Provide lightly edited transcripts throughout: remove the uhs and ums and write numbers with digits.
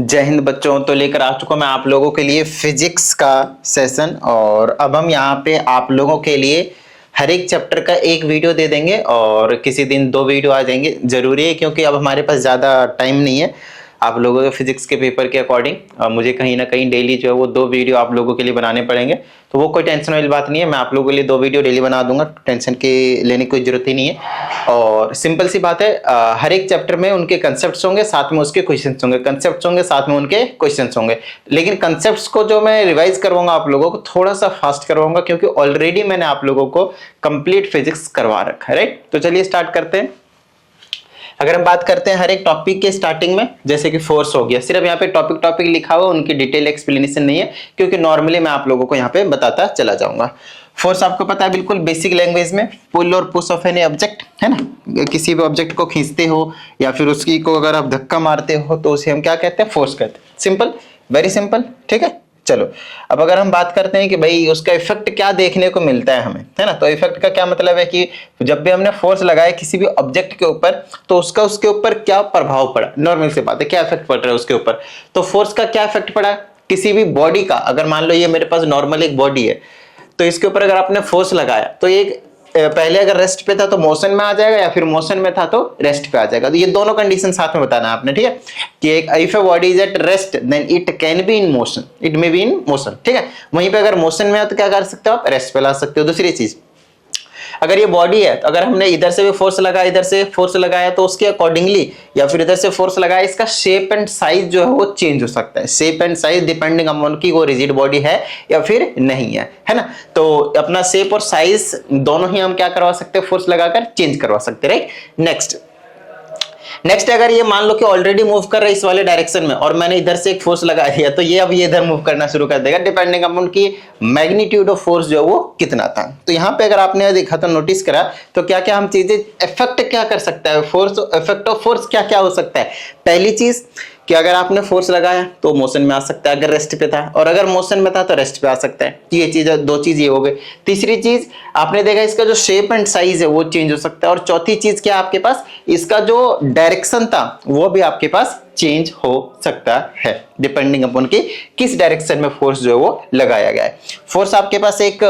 जय हिंद बच्चों। तो लेकर आ चुका मैं आप लोगों के लिए फिजिक्स का सेशन, और अब हम यहाँ पे आप लोगों के लिए हर एक चैप्टर का एक वीडियो दे देंगे और किसी दिन 2 वीडियो आ जाएंगे। जरूरी है क्योंकि अब हमारे पास ज़्यादा टाइम नहीं है आप लोगों के फिजिक्स के पेपर के अकॉर्डिंग। मुझे कहीं ना कहीं डेली जो है वो 2 वीडियो आप लोगों के लिए बनाने पड़ेंगे, तो वो कोई टेंशन वाली बात नहीं है। मैं आप लोगों के लिए 2 वीडियो डेली बना दूंगा, टेंशन की लेने की कोई जरूरत ही नहीं है। और सिंपल सी बात है, हर एक चैप्टर में उनके कंसेप्ट्स होंगे, साथ में उसके क्वेश्चंस होंगे, कंसेप्ट्स होंगे साथ में उनके क्वेश्चंस होंगे। लेकिन कंसेप्ट्स को जो मैं रिवाइज करवाऊंगा आप लोगों को थोड़ा सा फास्ट करवाऊंगा, क्योंकि ऑलरेडी मैंने आप लोगों को कंप्लीट फिजिक्स करवा रखा है, राइट। तो चलिए स्टार्ट करते हैं। अगर हम बात करते हैं हर एक टॉपिक के स्टार्टिंग में, जैसे कि फोर्स हो गया, सिर्फ यहाँ पे टॉपिक लिखा हुआ, उनकी डिटेल एक्सप्लेनेशन नहीं है, क्योंकि नॉर्मली मैं आप लोगों को यहाँ पे बताता चला जाऊंगा। फोर्स आपको पता है बिल्कुल बेसिक लैंग्वेज में, पुल और पुश ऑफ एनी ऑब्जेक्ट, है ना। किसी भी ऑब्जेक्ट को खींचते हो या फिर उसकी को अगर आप धक्का मारते हो तो उसे हम क्या कहते हैं, फोर्स कहते हैं। सिंपल, वेरी सिंपल, ठीक है। चलो अब अगर हम बात करते हैं कि भाई उसका इफेक्ट क्या देखने को मिलता है हमें, है ना। तो इफेक्ट का क्या मतलब है कि जब भी हमने फोर्स लगाया किसी भी ऑब्जेक्ट के ऊपर, तो उसका उसके ऊपर क्या प्रभाव पड़ा। नॉर्मल सी बात है, क्या इफेक्ट पड़ रहा है उसके ऊपर। तो फोर्स का क्या इफेक्ट पड़ा किसी भी बॉडी का। अगर मान लो ये मेरे पास नॉर्मल एक बॉडी है, तो इसके ऊपर अगर आपने फोर्स लगाया तो एक पहले अगर रेस्ट पे था तो मोशन में आ जाएगा, या फिर मोशन में था तो रेस्ट पे आ जाएगा। तो ये दोनों कंडीशन साथ में बताना है आपने, ठीक है। कि एक if a body is at rest then it can be in motion, it may be in motion, ठीक है। वहीं पे अगर मोशन में है तो क्या कर सकते हो आप, रेस्ट पे ला सकते हो। दूसरी चीज, अगर ये बॉडी है तो अगर हमने इधर से भी फोर्स लगाया, इधर से फोर्स लगाया, तो उसके अकॉर्डिंगली या फिर इधर से फोर्स लगाया, इसका शेप एंड साइज जो है वो चेंज हो सकता है। Shape and size depending upon की वो रिजिड बॉडी है या फिर नहीं है ना। तो अपना शेप और साइज दोनों ही हम क्या करवा सकते हैं, फोर्स लगाकर चेंज करवा सकते हैं, राइट। नेक्स्ट अगर ये मान लो कि ऑलरेडी मूव कर रहा है इस वाले डायरेक्शन में, और मैंने इधर से एक फोर्स लगा दिया, तो ये अब ये इधर मूव करना शुरू कर देगा, डिपेंडिंग अपॉन की मैग्नीट्यूड ऑफ फोर्स जो है वो कितना था। तो यहाँ पे अगर आपने देखा तो नोटिस करा तो क्या क्या हम चीजें इफेक्ट क्या कर सकता है फोर्स, इफेक्ट ऑफ फोर्स क्या क्या हो सकता है। पहली चीज कि अगर आपने फोर्स लगाया तो मोशन में आ सकता है, अगर रेस्ट पे था, और अगर मोशन में था तो रेस्ट पे आ सकता है। ये चीज, 2 चीज ये हो गई। तीसरी चीज आपने देखा इसका जो शेप एंड साइज है वो चेंज हो सकता है। और चौथी चीज क्या आपके पास, इसका जो डायरेक्शन था वो भी आपके पास चेंज हो सकता है, डिपेंडिंग अपॉन कि किस डायरेक्शन में फोर्स जो है वो लगाया गया है। फोर्स आपके पास एक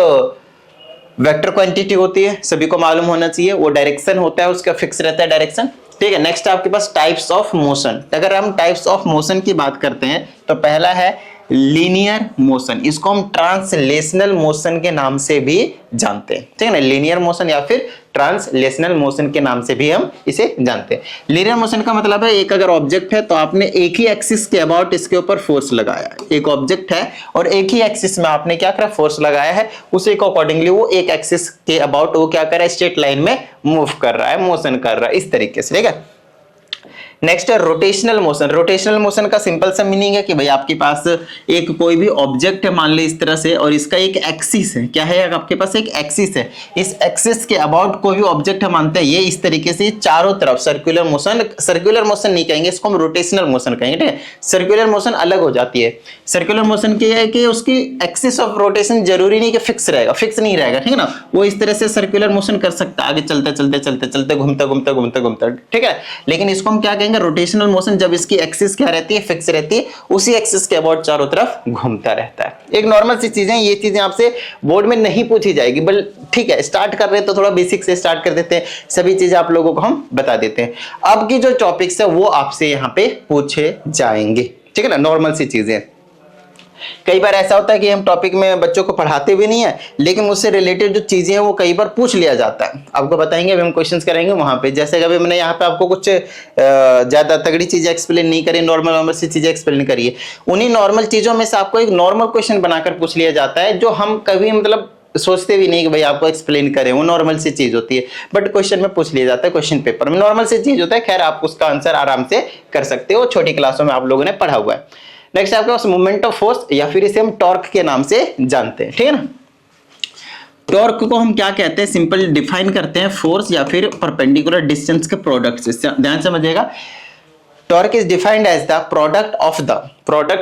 वेक्टर क्वांटिटी होती है, सभी को मालूम होना चाहिए। वो डायरेक्शन होता है उसका फिक्स रहता है डायरेक्शन, ठीक है। नेक्स्ट आपके पास टाइप्स ऑफ मोशन। अगर हम टाइप्स ऑफ मोशन की बात करते हैं तो पहला है लीनियर मोशन, इसको हम ट्रांसलेशनल मोशन के नाम से भी जानते हैं, ठीक है ना। लीनियर मोशन या फिर ट्रांसलेशनल मोशन के नाम से भी हम इसे जानते हैं। लीनियर मोशन का मतलब है एक अगर ऑब्जेक्ट है तो आपने एक ही एक्सिस के अबाउट इसके ऊपर फोर्स लगाया। एक ऑब्जेक्ट है और एक ही एक्सिस में आपने क्या करा, फोर्स लगाया है, उसी को अकॉर्डिंगली वो एक एक्सिस के अबाउट वो क्या कर रहा है, स्ट्रेट लाइन में मूव कर रहा है, मोशन कर रहा है, इस तरीके से, ठीक है। नेक्स्ट है रोटेशनल मोशन। रोटेशनल मोशन का सिंपल सा मीनिंग है कि भाई आपके पास एक कोई भी ऑब्जेक्ट है, मान ले इस तरह से, और इसका एक एक्सिस है, क्या है आपके पास एक एक्सिस है। इस एक्सिस के अबाउट कोई भी ऑब्जेक्ट हम मानते हैं, ये इस तरीके से चारों तरफ सर्कुलर मोशन, सर्कुलर मोशन नहीं कहेंगे इसको, हम रोटेशनल मोशन कहेंगे, ठीक है। सर्कुलर मोशन अलग हो जाती है। सर्कुलर मोशन की है कि उसकी एक्सिस ऑफ रोटेशन जरूरी नहीं कि फिक्स रहेगा, फिक्स नहीं रहेगा, ठीक है ना। वो इस तरह से सर्कुलर मोशन कर सकता है, आगे चलते चलते चलते चलते घूमता घूमता घूमता घूमता, ठीक है। लेकिन इसको हम क्या कहेंगे, रोटेशनल मोशन, जब इसकी एक्सिस क्या रहती है, फिक्स रहती है, उसी एक्सिस के अबाउट चारों तरफ घूमता रहता है। एक नॉर्मल सी चीजें, ये चीजें आपसे बोर्ड में नहीं पूछी जाएगी, बल ठीक है। स्टार्ट कर रहे हैं तो थोड़ा बेसिक से स्टार्ट कर देते हैं, सभी चीजें आप लोगों को हम बता देते हैं। अब की जो टॉपिक्स है वो आपसे यहाँ पे पूछे जाएंगे, ठीक है ना, नॉर्मल सी चीजें। कई बार ऐसा होता है कि हम टॉपिक में बच्चों को पढ़ाते भी नहीं है, लेकिन उससे रिलेटेड जो चीजें हैं वो कई बार पूछ लिया जाता है। आपको बताएंगे, अभी हम क्वेश्चंस करेंगे वहां पे। जैसे कभी मैंने यहाँ पे आपको कुछ ज्यादा तगड़ी चीजें एक्सप्लेन नहीं करी, नॉर्मल सी चीजें एक्सप्लेन करिए। उन्हीं नॉर्मल चीजों में से आपको एक नॉर्मल क्वेश्चन बनाकर पूछ लिया जाता है, जो हम कभी मतलब सोचते भी नहीं कि भाई आपको एक्सप्लेन करें, वो नॉर्मल सी चीज होती है, बट क्वेश्चन में पूछ लिया जाता है, क्वेश्चन पेपर में नॉर्मल सी चीज होता है। खैर आप उसका आंसर आराम से कर सकते हो, छोटी क्लासों में आप लोगों ने पढ़ा हुआ है। नेक्स्ट आपके पास मोमेंट ऑफ फोर्स, या फिर इसे हम टॉर्क के नाम से जानते हैं, ठीक है ना। टॉर्क को हम क्या कहते हैं, सिंपल डिफाइन करते हैं, फोर्स या फिर परपेंडिकुलर डिस्टेंस के प्रोडक्ट से। ध्यान समझिएगा, torque is defined as the product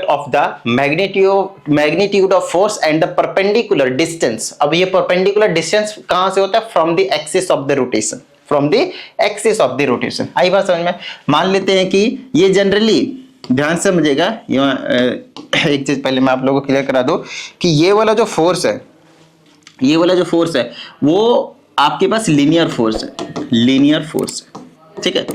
of the magnitude of force and the perpendicular distance. अब ये परपेंडिकुलर डिस्टेंस कहां से होता है, from the axis of the rotation, from the axis of the rotation. आई बात समझ में। मान लेते हैं कि ये जनरली ध्यान से समझिएगा। एक चीज पहले मैं आप लोगों को क्लियर करा दूं कि ये वाला जो फोर्स है, ये वाला जो फोर्स है वो आपके पास लीनियर फोर्स है, लीनियर फोर्स, ठीक है।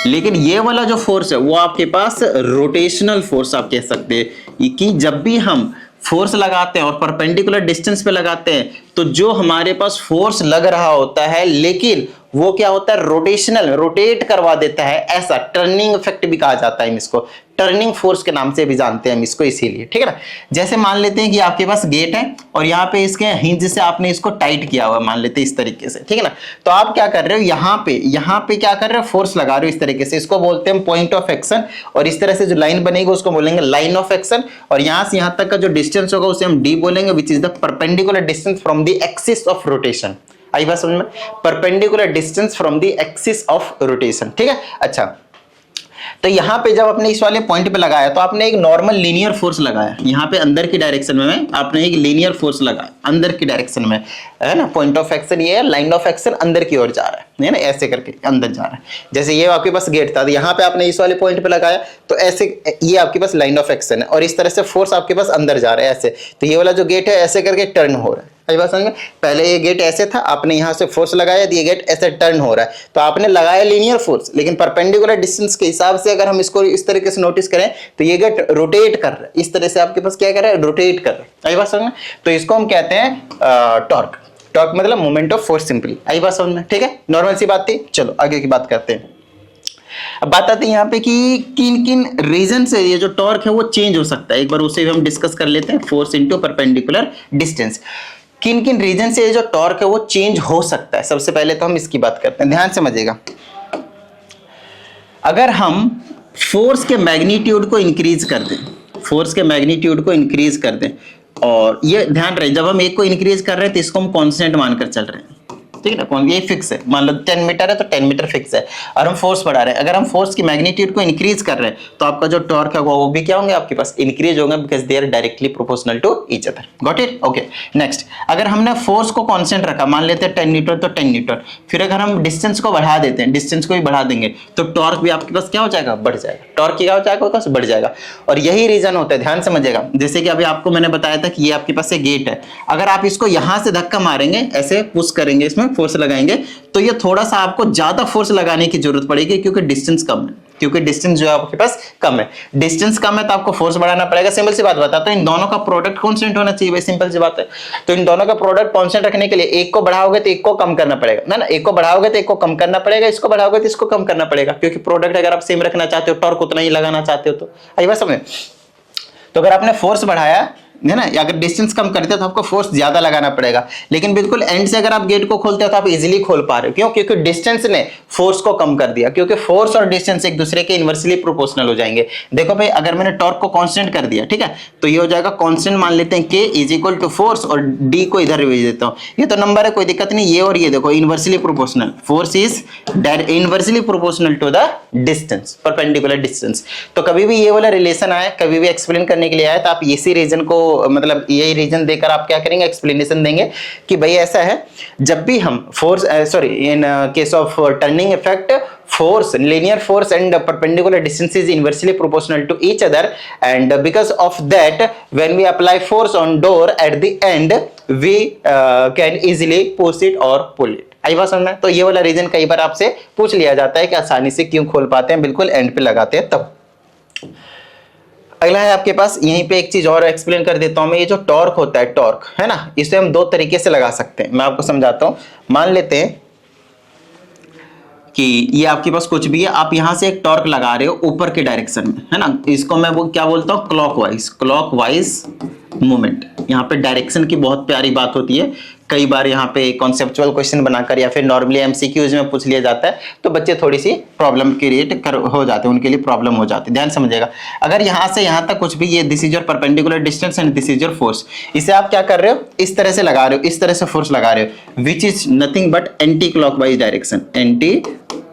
लेकिन ये वाला जो फोर्स है वो आपके पास रोटेशनल फोर्स आप कह सकते हैं, कि जब भी हम फोर्स लगाते हैं और परपेंडिकुलर डिस्टेंस पे लगाते हैं तो जो हमारे पास फोर्स लग रहा होता है लेकिन वो क्या होता है, रोटेशनल, रोटेट करवा देता है, ऐसा टर्निंग इफेक्ट भी कहा जाता है इसको, टर्निंग फोर्स के नाम से भी जानते हैं हम इसको, इसीलिए, ठीक है ना। जैसे मान लेते हैं कि आपके पास गेट है और यहाँ पे इसके हिंज से आपने इसको टाइट किया हुआ, मान लेते हैं इस तरीके से, ठीक है ना। तो आप क्या कर रहे हो, यहाँ पे क्या कर रहे हो, फोर्स लगा रहे हो इस तरीके से, इसको बोलते हैं पॉइंट ऑफ एक्शन, और इस तरह से जो लाइन बनेगी उसको बोलेंगे लाइन ऑफ एक्शन, और यहाँ से यहाँ तक का जो डिस्टेंस होगा उसे हम डी बोलेंगे, which is the perpendicular distance from the axis of rotation. आई बात समझ में, perpendicular distance from the axis of rotation, ठीक है। अच्छा, तो यहां पे जब आपने इस वाले पॉइंट पे लगाया तो आपने एक नॉर्मल लीनियर फोर्स लगाया, यहां पे अंदर की डायरेक्शन में आपने एक लीनियर फोर्स लगाया, अंदर की डायरेक्शन में, है ना। पॉइंट ऑफ एक्शन ये है, लाइन ऑफ एक्शन अंदर की ओर जा रहा है ना, ऐसे करके अंदर जा रहा है। जैसे ये आपके पास गेट था तो यहाँ पे आपने इस वाले पॉइंट पे लगाया तो ऐसे, ये आपके पास लाइन ऑफ एक्शन है, और इस तरह से फोर्स आपके पास अंदर जा रहा है ऐसे, तो ये वाला जो गेट है ऐसे करके टर्न हो रहा है। सही बात समझ में, पहले ये गेट ऐसे था, आपने यहाँ से फोर्स लगाया, ये गेट ऐसे टर्न हो रहा है, तो आपने लगाया लीनियर फोर्स, लेकिन परपेंडिकुलर डिस्टेंस के हिसाब से अगर हम इसको इस तरीके से नोटिस करें तो ये गेट रोटेट कर रहा है, इस तरह से आपके पास क्या कर रहा है, रोटेट कर रहा है। सही बात समझ में, तो इसको हम कहते हैं टॉर्क। टॉर्क मतलब मोमेंट ऑफ फोर्स सिंपली। आई बात समझ में, ठीक है, नॉर्मल सी बात थी। चलो आगे की बात करते हैं। अब बात आती है यहाँ पे कि किन किन रीजन से ये जो टॉर्क है वो चेंज हो सकता है, एक बार उसे हम डिस्कस कर लेते हैं। फोर्स इनटू परपेंडिकुलर डिस्टेंस, किन किन रीजन से ये जो टॉर्क है वो चेंज हो सकता है। सबसे पहले तो हम इसकी बात करते हैं, ध्यान समझिएगा। अगर हम फोर्स के मैग्नीट्यूड को इंक्रीज कर दें, फोर्स के मैग्नीट्यूड को इंक्रीज कर दें, और ये ध्यान रहे जब हम एक को इंक्रीज कर रहे हैं तो इसको हम कांस्टेंट मानकर चल रहे हैं, ठीक है ना, ये फिक्स है। मान लो 10 मीटर है तो 10 मीटर फिक्स है, और हम फोर्स बढ़ा रहे हैं। अगर हम फोर्स की मैग्नीट्यूड को इंक्रीज कर रहे हैं तो आपका जो टॉर्क है वो भी क्या होंगे, आपके पास इंक्रीज होंगे, because they are directly proportional to each other. Got it, okay. Next, अगर हमने फोर्स को कांस्टेंट रखा, मान लेते हैं 10 न्यूटन तो 10 न्यूटन, फिर अगर हम डिस्टेंस को बढ़ा देते हैं, डिस्टेंस को भी बढ़ा देंगे तो टॉर्क भी आपके पास क्या हो जाएगा, बढ़ जाएगा। टॉर्क क्या हो जाएगा, आपके पास बढ़ जाएगा। और यही रीजन होता है, ध्यान समझिएगा। जैसे कि अभी आपको मैंने बताया था कि ये आपके पास एक गेट है, अगर आप इसको यहां से धक्का मारेंगे, ऐसे पुश करेंगे, इसमें फोर्स लगाएंगे, तो ये थोड़ा सा आपको ज्यादा फोर्स लगाने की जरूरत पड़ेगी, क्योंकि डिस्टेंस कम है, क्योंकि डिस्टेंस जो है आपके पास कम है। डिस्टेंस कम है तो आपको फोर्स बढ़ाना पड़ेगा। सिंपल सी बात बताता हूं, इन दोनों का प्रोडक्ट कांस्टेंट होना चाहिए, सिंपल सी बात है। तो इन दोनों का प्रोडक्ट कांस्टेंट रखने के लिए एक को बढ़ाओगे तो एक को कम करना पड़ेगा ना, एक को बढ़ाओगे तो एक को कम करना पड़ेगा, इसको बढ़ाओगे तो इसको कम करना पड़ेगा, क्योंकि प्रोडक्ट अगर आप सेम रखना चाहते हो, टॉर्क उतना ही लगाना चाहते हो, तो आई बात समझ। तो अगर आपने फोर्स बढ़ाया है ना, अगर डिस्टेंस कम करते हो तो आपको फोर्स ज्यादा लगाना पड़ेगा, लेकिन बिल्कुल एंड से अगर आप गेट को खोलते हो तो आप इजीली खोल पा रहे हो। क्यों? क्योंकि डिस्टेंस ने फोर्स को कम कर दिया, क्योंकि फोर्स और डिस्टेंस एक दूसरे के इनवर्सली प्रोपोर्शनल हो जाएंगे। देखो भाई, अगर मैंने टॉर्क को कांस्टेंट कर दिया, ठीक है, तो ये हो जाएगा कांस्टेंट, मान लेते हैं k is equal to force, और d को इधर भेज देता हूं, ये तो नंबर है, कोई दिक्कत नहीं। ये और ये देखो inversely proportional, force is inversely proportional to the distance, perpendicular distance. तो कभी भी ये वाला रिलेशन आए, कभी भी एक्सप्लेन करने के लिए आए, तो आप इसी रीजन को, मतलब यही रीजन देकर आप क्या करेंगे, एक्सप्लेनेशन देंगे कि भाई ऐसा है, जब भी हम force, sorry, in case of turning effect, force, linear force and perpendicular distance is inversely proportional to each other, and because of that when we apply force on door at the end we can easily push it or pull it। आई बात समझ में। तो ये वाला reason कई बार आपसे पूछ लिया जाता है कि आसानी से क्यों खोल पाते हैं, बिल्कुल एंड पे लगाते हैं तब। अगला है आपके पास, यहीं पे एक चीज और एक्सप्लेन कर देता हूं मैं। ये जो टॉर्क होता है, टॉर्क है ना, इसे हम दो तरीके से लगा सकते हैं, मैं आपको समझाता हूं। मान लेते हैं कि ये आपके पास कुछ भी है, आप यहां से एक टॉर्क लगा रहे हो ऊपर के डायरेक्शन में, है ना, इसको मैं वो क्या बोलता हूं, क्लॉकवाइज मूवमेंट। यहाँ पे डायरेक्शन की बहुत प्यारी बात होती है, कई बार यहाँ पे कॉन्सेप्चुअल क्वेश्चन बनाकर या फिर नॉर्मली एमसीक्यूज में पूछ लिया जाता है, तो बच्चे थोड़ी सी प्रॉब्लम क्रिएट हो जाते हैं, उनके लिए प्रॉब्लम हो जाती है। ध्यान समझिएगा, अगर यहाँ से यहाँ तक कुछ भी, ये this is your perpendicular distance and this is your force, इसे आप क्या कर रहे हो, इस तरह से लगा रहे हो, इस तरह से फोर्स लगा रहे हो, which is nothing but anti clockwise direction, anti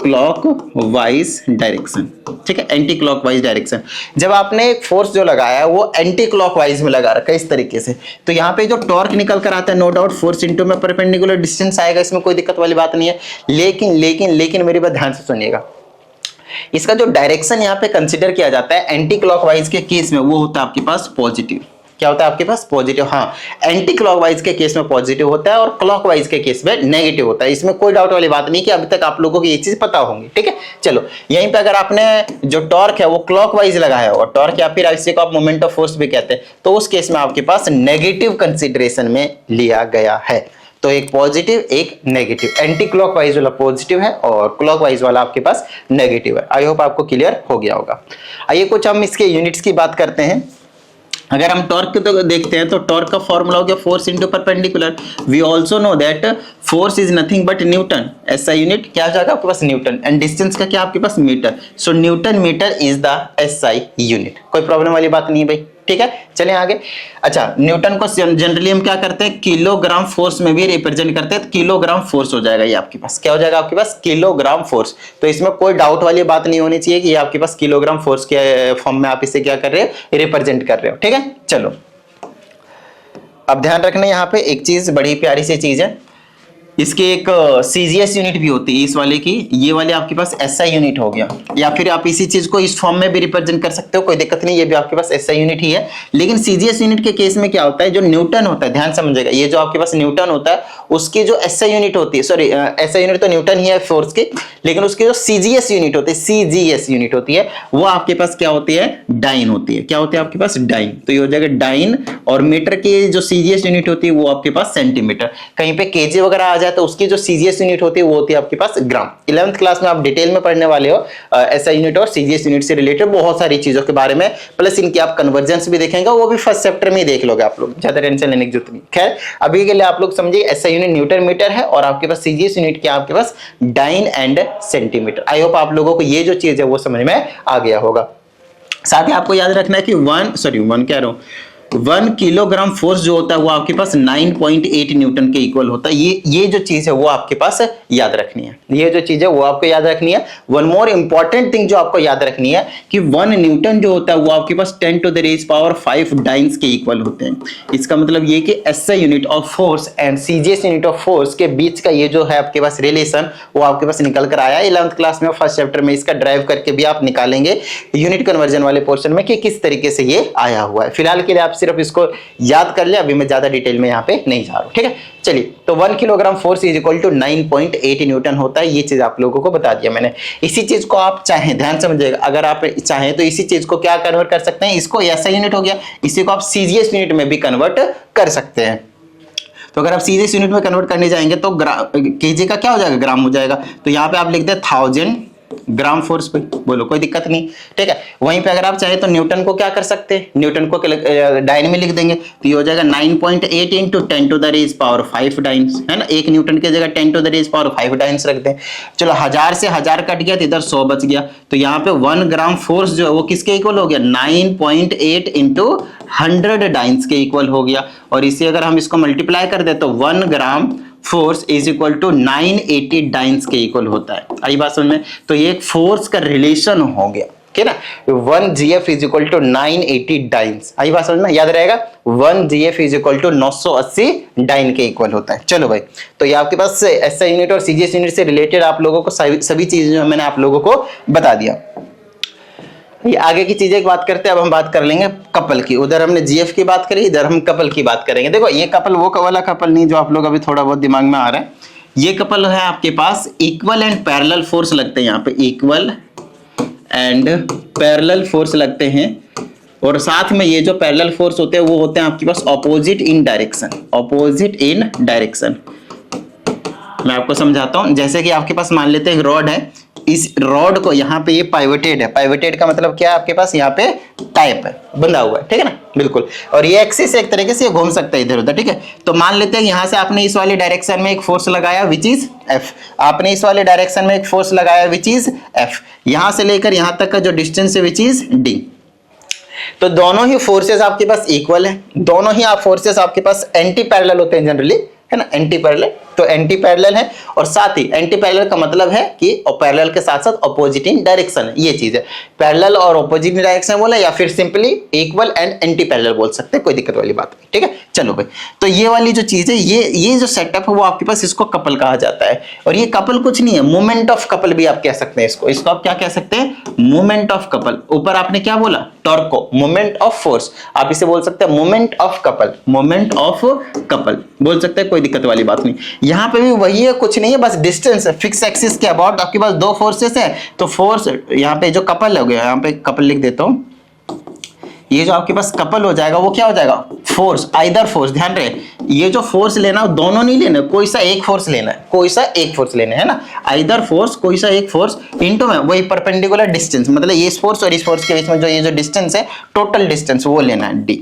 clockwise direction, ठीक है, एंटी क्लॉकवाइज डायरेक्शन। जब आपने फोर्स जो लगाया है वो एंटी क्लॉकवाइज में लगा रखा है इस तरीके से, तो यहाँ पे जो टॉर्क निकल कर आता है, नो डाउट फोर्स इनटू में परपेंडिकुलर डिस्टेंस आएगा, इसमें कोई दिक्कत वाली बात नहीं है। लेकिन लेकिन लेकिन मेरी बात ध्यान से सुनिएगा, इसका जो डायरेक्शन यहाँ पे कंसिडर किया जाता है एंटी क्लॉकवाइज के केस में वो होता है आपके पास पॉजिटिव। क्या होता है आपके पास? पॉजिटिव। हाँ, एंटी क्लॉकवाइज के केस में पॉजिटिव होता है और क्लॉकवाइज के केस में नेगेटिव होता है। इसमें कोई डाउट वाली बात नहीं कि अभी तक आप लोगों को ये चीज पता होंगी। ठीक है, चलो यहीं पे अगर आपने जो टॉर्क है वो क्लॉकवाइज लगाया और टॉर्क या फिर इसी को आप मोमेंट ऑफ फोर्स भी कहते हैं, तो उस केस में आपके पास नेगेटिव कंसिडरेशन में लिया गया है। तो एक पॉजिटिव एक नेगेटिव, एंटी क्लॉकवाइज वाला पॉजिटिव है और क्लॉकवाइज वाला आपके पास नेगेटिव है। आई होप आपको क्लियर हो गया होगा। आइए कुछ हम इसके यूनिट्स की बात करते हैं। अगर हम टॉर्क तो देखते हैं तो टॉर्क का फॉर्मूला हो गया force into perpendicular. We also know that force is nothing but newton. SI unit क्या हो जाएगा आपके पास? न्यूटन। एंड डिस्टेंस का क्या आपके पास? Metre. So newton metre is the SI unit. कोई प्रॉब्लम वाली बात नहीं है भाई। ठीक है, चलें आगे। अच्छा, न्यूटन को जनरली हम क्या करते हैं? किलोग्राम फोर्स में भी रिप्रेजेंट करते हैं। तो किलोग्राम फोर्स हो जाएगा ये आपके पास। क्या हो जाएगा आपके पास? Kilogram force. तो इसमें कोई डाउट वाली बात नहीं होनी चाहिए कि ये आपके पास किलोग्राम फोर्स के फॉर्म में आप इसे क्या कर रहे हो? रिप्रेजेंट कर रहे हो। ठीक है, चलो अब ध्यान रखना, यहाँ पे एक चीज बड़ी प्यारी सी चीज है, इसकी एक सीजीएस यूनिट भी होती है इस वाले की। ये वाले आपके पास एसआई यूनिट हो गया, या फिर आप इसी चीज को इस फॉर्म में भी रिप्रेजेंट कर सकते हो, कोई दिक्कत नहीं, ये भी आपके पास एसआई यूनिट ही है। लेकिन सीजीएस यूनिट के केस में क्या होता है? जो न्यूटन होता है, ध्यान समझिएगा, ये जो आपके पास न्यूटन होता है उसकी जो एसआई यूनिट होती है, सॉरी एसआई यूनिट तो न्यूटन ही है फोर्स की, लेकिन उसकी जो सीजीएस यूनिट होती है, सीजीएस यूनिट होती है, वो आपके पास क्या होती है? डाइन होती है। क्या होती है आपके पास? डाइन। तो ये हो जाएगा डाइन। और मीटर की जो सीजीएस यूनिट होती है वो आपके पास सेंटीमीटर। कहीं पे केजी वगैरह आ जाए तो उसकी जो सीजीएस यूनिट होती है वो होती है आपके पास ग्राम। 11th क्लास में आप डिटेल में पढ़ने वाले हो एसआई यूनिट और सीजीएस यूनिट से रिलेटेड बहुत सारी चीजों के बारे में, प्लस इनकी आप कन्वर्जेंस भी देखेंगे, वो भी फर्स्ट चैप्टर में ही देख लोगे आप लोग, ज्यादा टेंशन लेने की जरूरत नहीं। खैर अभी के लिए आप लोग समझिए एसआई यूनिट न्यूटन मीटर है और आपके पास सीजीएस यूनिट क्या आपके पास? Dyne and centimetre. I hope आप लोगों को ये जो चीज है वो समझ में आ गया होगा। साथ ही आपको याद रखना है कि 1 किलोग्राम फोर्स जो होता है वो आपके पास 9.8 न्यूटन के इक्वल होता है। ये जो चीज है वो आपके पास याद रखनी है, ये जो चीज है वो आपको याद रखनी है। वन मोर इंपॉर्टेंट थिंग जो आपको याद रखनी है कि 1 न्यूटन जो होता है वो आपके पास 10 to the raise power 5 dynes के इक्वल होते हैं। इसका मतलब ये कि SI unit of force and CGS unit of force के बीच का ये जो है आपके पास रिलेशन वो आपके पास निकल कर आया 11th क्लास में, फर्स्ट चैप्टर में इसका ड्राइव करके भी आप निकालेंगे यूनिट कन्वर्जन वाले पोर्शन में कि किस तरीके से ये आया हुआ है। फिलहाल के लिए आप सिर्फ इसको याद कर ले, अभी मैं ज्यादा डिटेल में यहाँ पे नहीं जा रहा हूँ। ठीक है, चलिए तो 1 kilogram force is equal to 9.8 newton होता है। ये चीज आप लोगों को बता दिया मैंने। इसी चीज को आप चाहें, ध्यान समझिएगा, अगर आप चाहें तो इसी चीज को क्या कन्वर्ट कर सकते हैं? इसको एसआई यूनिट हो गया, इसी को आप सीजीएस यूनिट में भी कन्वर्ट कर सकते हैं। तो अगर आप सीजीएस यूनिट में कन्वर्ट करने जाएंगे तो केजी का क्या हो जाएगा? ग्राम हो जाएगा। तो यहाँ पे आप लिख दे 1000 ग्राम फोर्स पे, बोलो कोई दिक्कत नहीं। ठीक है, वहीं पे अगर आप चाहे तो न्यूटन को क्या कर सकते हैं? न्यूटन को डाइन में लिख देंगे तो ये हो जाएगा 9.8 into 10 to the raise power 5 dynes, है ना। एक न्यूटन की जगह 10 to the raise power 5 dynes रख दें। चलो 1000 से 1000 कट गया तो इधर 100 बच गया। तो यहाँ पे 1 ग्राम फोर्स जो है वो किसके इक्वल हो गया? 9.8 इंटू 100 डाइन्स के इक्वल हो गया। और इसे अगर हम इसको मल्टीप्लाई कर दे तो 1 gram force is equal to 980 dynes के इक्वल होता है। आई बात समझ में? तो ये एक फोर्स का रिलेशन हो गया, ठीक है ना। 1 GF is equal to 980 dynes. आई बात समझ में? याद रहेगा 1 GF is equal to 980 dyne के इक्वल होता है। चलो भाई, तो ये आपके पास एसआई यूनिट और सीजीएस यूनिट से रिलेटेड आप लोगों को सभी चीजें मैंने आप लोगों को बता दिया। ये आगे की चीजें बात करते हैं। अब हम बात कर लेंगे कपल की। उधर हमने जीएफ की बात करी, इधर हम कपल की बात करेंगे। देखो ये कपल वो वाला कपल नहीं जो आप लोग अभी थोड़ा बहुत दिमाग में आ रहा है। ये कपल है आपके पास इक्वल एंड पैरेलल फोर्स लगते हैं, यहाँ पे इक्वल एंड पैरेलल फोर्स लगते हैं। और साथ में ये जो पैरेलल फोर्स होते हैं वो होते हैं आपके पास opposite in direction, opposite in direction. मैं आपको समझाता हूं। जैसे कि आपके पास मान लेते हैं एक रॉड है, इस रॉड को यहाँ पे ये पाइवटेड है। पाइवटेड का मतलब क्या है? आपके पास यहाँ पे टाइप है, बंधा हुआ है, ठीक है ना, बिल्कुल। और ये एक्सिस एक तरीके से घूम सकता है इधर उधर, ठीक है। तो मान लेते हैं यहाँ से आपने इस वाले डायरेक्शन में एक फोर्स लगाया विच इज एफ, आपने इस वाले डायरेक्शन में एक फोर्स लगाया विच इज एफ, यहां से लेकर यहां तक का जो डिस्टेंस है विच इज डी। तो दोनों ही फोर्सेस आपके पास इक्वल है, दोनों ही आप फोर्सेस आपके पास एंटी पैरेलल होते हैं जनरली, है ना, एंटी पैरेलल। तो एंटी पैरेलल है, और साथ ही एंटी पैरेलल का मतलब है कि पैरेलल के साथ साथ ऑपोजिट इन डायरेक्शन है, ये चीज है। पैरेलल और ऑपोजिट इन डायरेक्शन बोला, या फिर simply equal and anti parallel बोल सकते हैं, कोई दिक्कत वाली बात नहीं, ठीक है। चलो भाई, तो ये वाली जो चीज है, ये जो सेटअप है वो आपके पास, इसको कपल कहा जाता है। और ये कपल कुछ नहीं है, मोमेंट ऑफ कपल भी आप कह सकते हैं इसको आप क्या कह सकते हैं, मोमेंट ऑफ कपल। ऊपर आपने क्या बोला, टॉर्क को, मोमेंट ऑफ फोर्स, आप इसे बोल सकते हैं moment of couple, moment of couple बोल सकते हैं, कोई दिक्कत वाली बात नहीं। यहां पे भी वही है, कुछ नहीं है, बस डिस्टेंस है, फिक्स एक्सिस के अबाउट आपके पास दो फोर्सेस है, तो फोर्स यहाँ पे जो कपल हो गया, यहाँ पे कपल लिख देता हूं, ये जो आपके पास कपल हो जाएगा वो क्या हो जाएगा, फोर्स, आइदर फोर्स। ध्यान रहे, ये जो फोर्स लेना दोनों नहीं लेना, कोई सा एक फोर्स लेना है, कोई सा एक फोर्स लेना है ना, आइदर फोर्स, कोई सा एक फोर्स इनटू में वही परपेंडिकुलर डिस्टेंस, मतलब ये इस फोर्स और इस फोर्स के बीच में जो ये जो डिस्टेंस है, टोटल डिस्टेंस वो लेना है डी।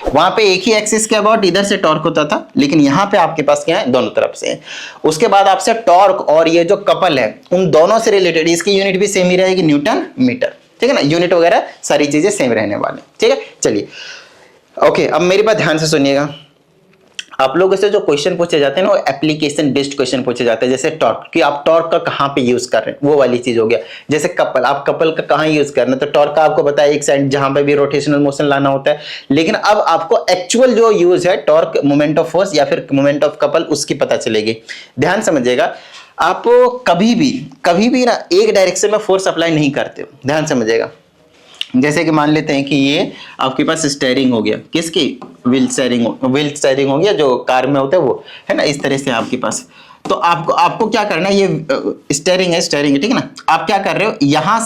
वहां पे एक ही एक्सिस के अबाउट इधर से टॉर्क होता था, लेकिन यहाँ पे आपके पास क्या है, दोनों तरफ से है। उसके बाद आपसे टॉर्क और ये जो कपल है उन दोनों से रिलेटेड, इसकी यूनिट भी सेम ही रहेगी, न्यूटन मीटर, ठीक है ना, यूनिट वगैरह सारी चीजें सेम रहने वाले, ठीक है। चलिए ओके, अब मेरी बात ध्यान से सुनिएगा। आप लोगों से जो क्वेश्चन पूछे जाते हैं ना, वो एप्लीकेशन बेस्ड क्वेश्चन पूछे जाते हैं, जैसे टॉर्क, कि आप टॉर्क का कहाँ पे यूज कर रहे हैं, वो वाली चीज हो गया। जैसे कपल, आप कपल का कहाँ यूज करना है, तो टॉर्क का आपको बताया एक साइड जहां पे भी रोटेशनल मोशन लाना होता है। लेकिन अब आपको एक्चुअल जो यूज है टॉर्क, मोमेंट ऑफ फोर्स या फिर मोमेंट ऑफ कपल, उसकी पता चलेगी। ध्यान समझिएगा, आप कभी भी ना एक डायरेक्शन में फोर्स अप्लाई नहीं करते हो, ध्यान समझिएगा। जैसे कि मान लेते हैं कि ये आपके पास स्टीयरिंग हो गया, किसकी, व्हील स्टीयरिंग हो गया, जो कार में होता है वो, है ना, इस तरह से आपके पास। तो आपको क्या करना है, ये स्टीयरिंग है, ठीक है ना। आप क्या कर रहे हो, यहां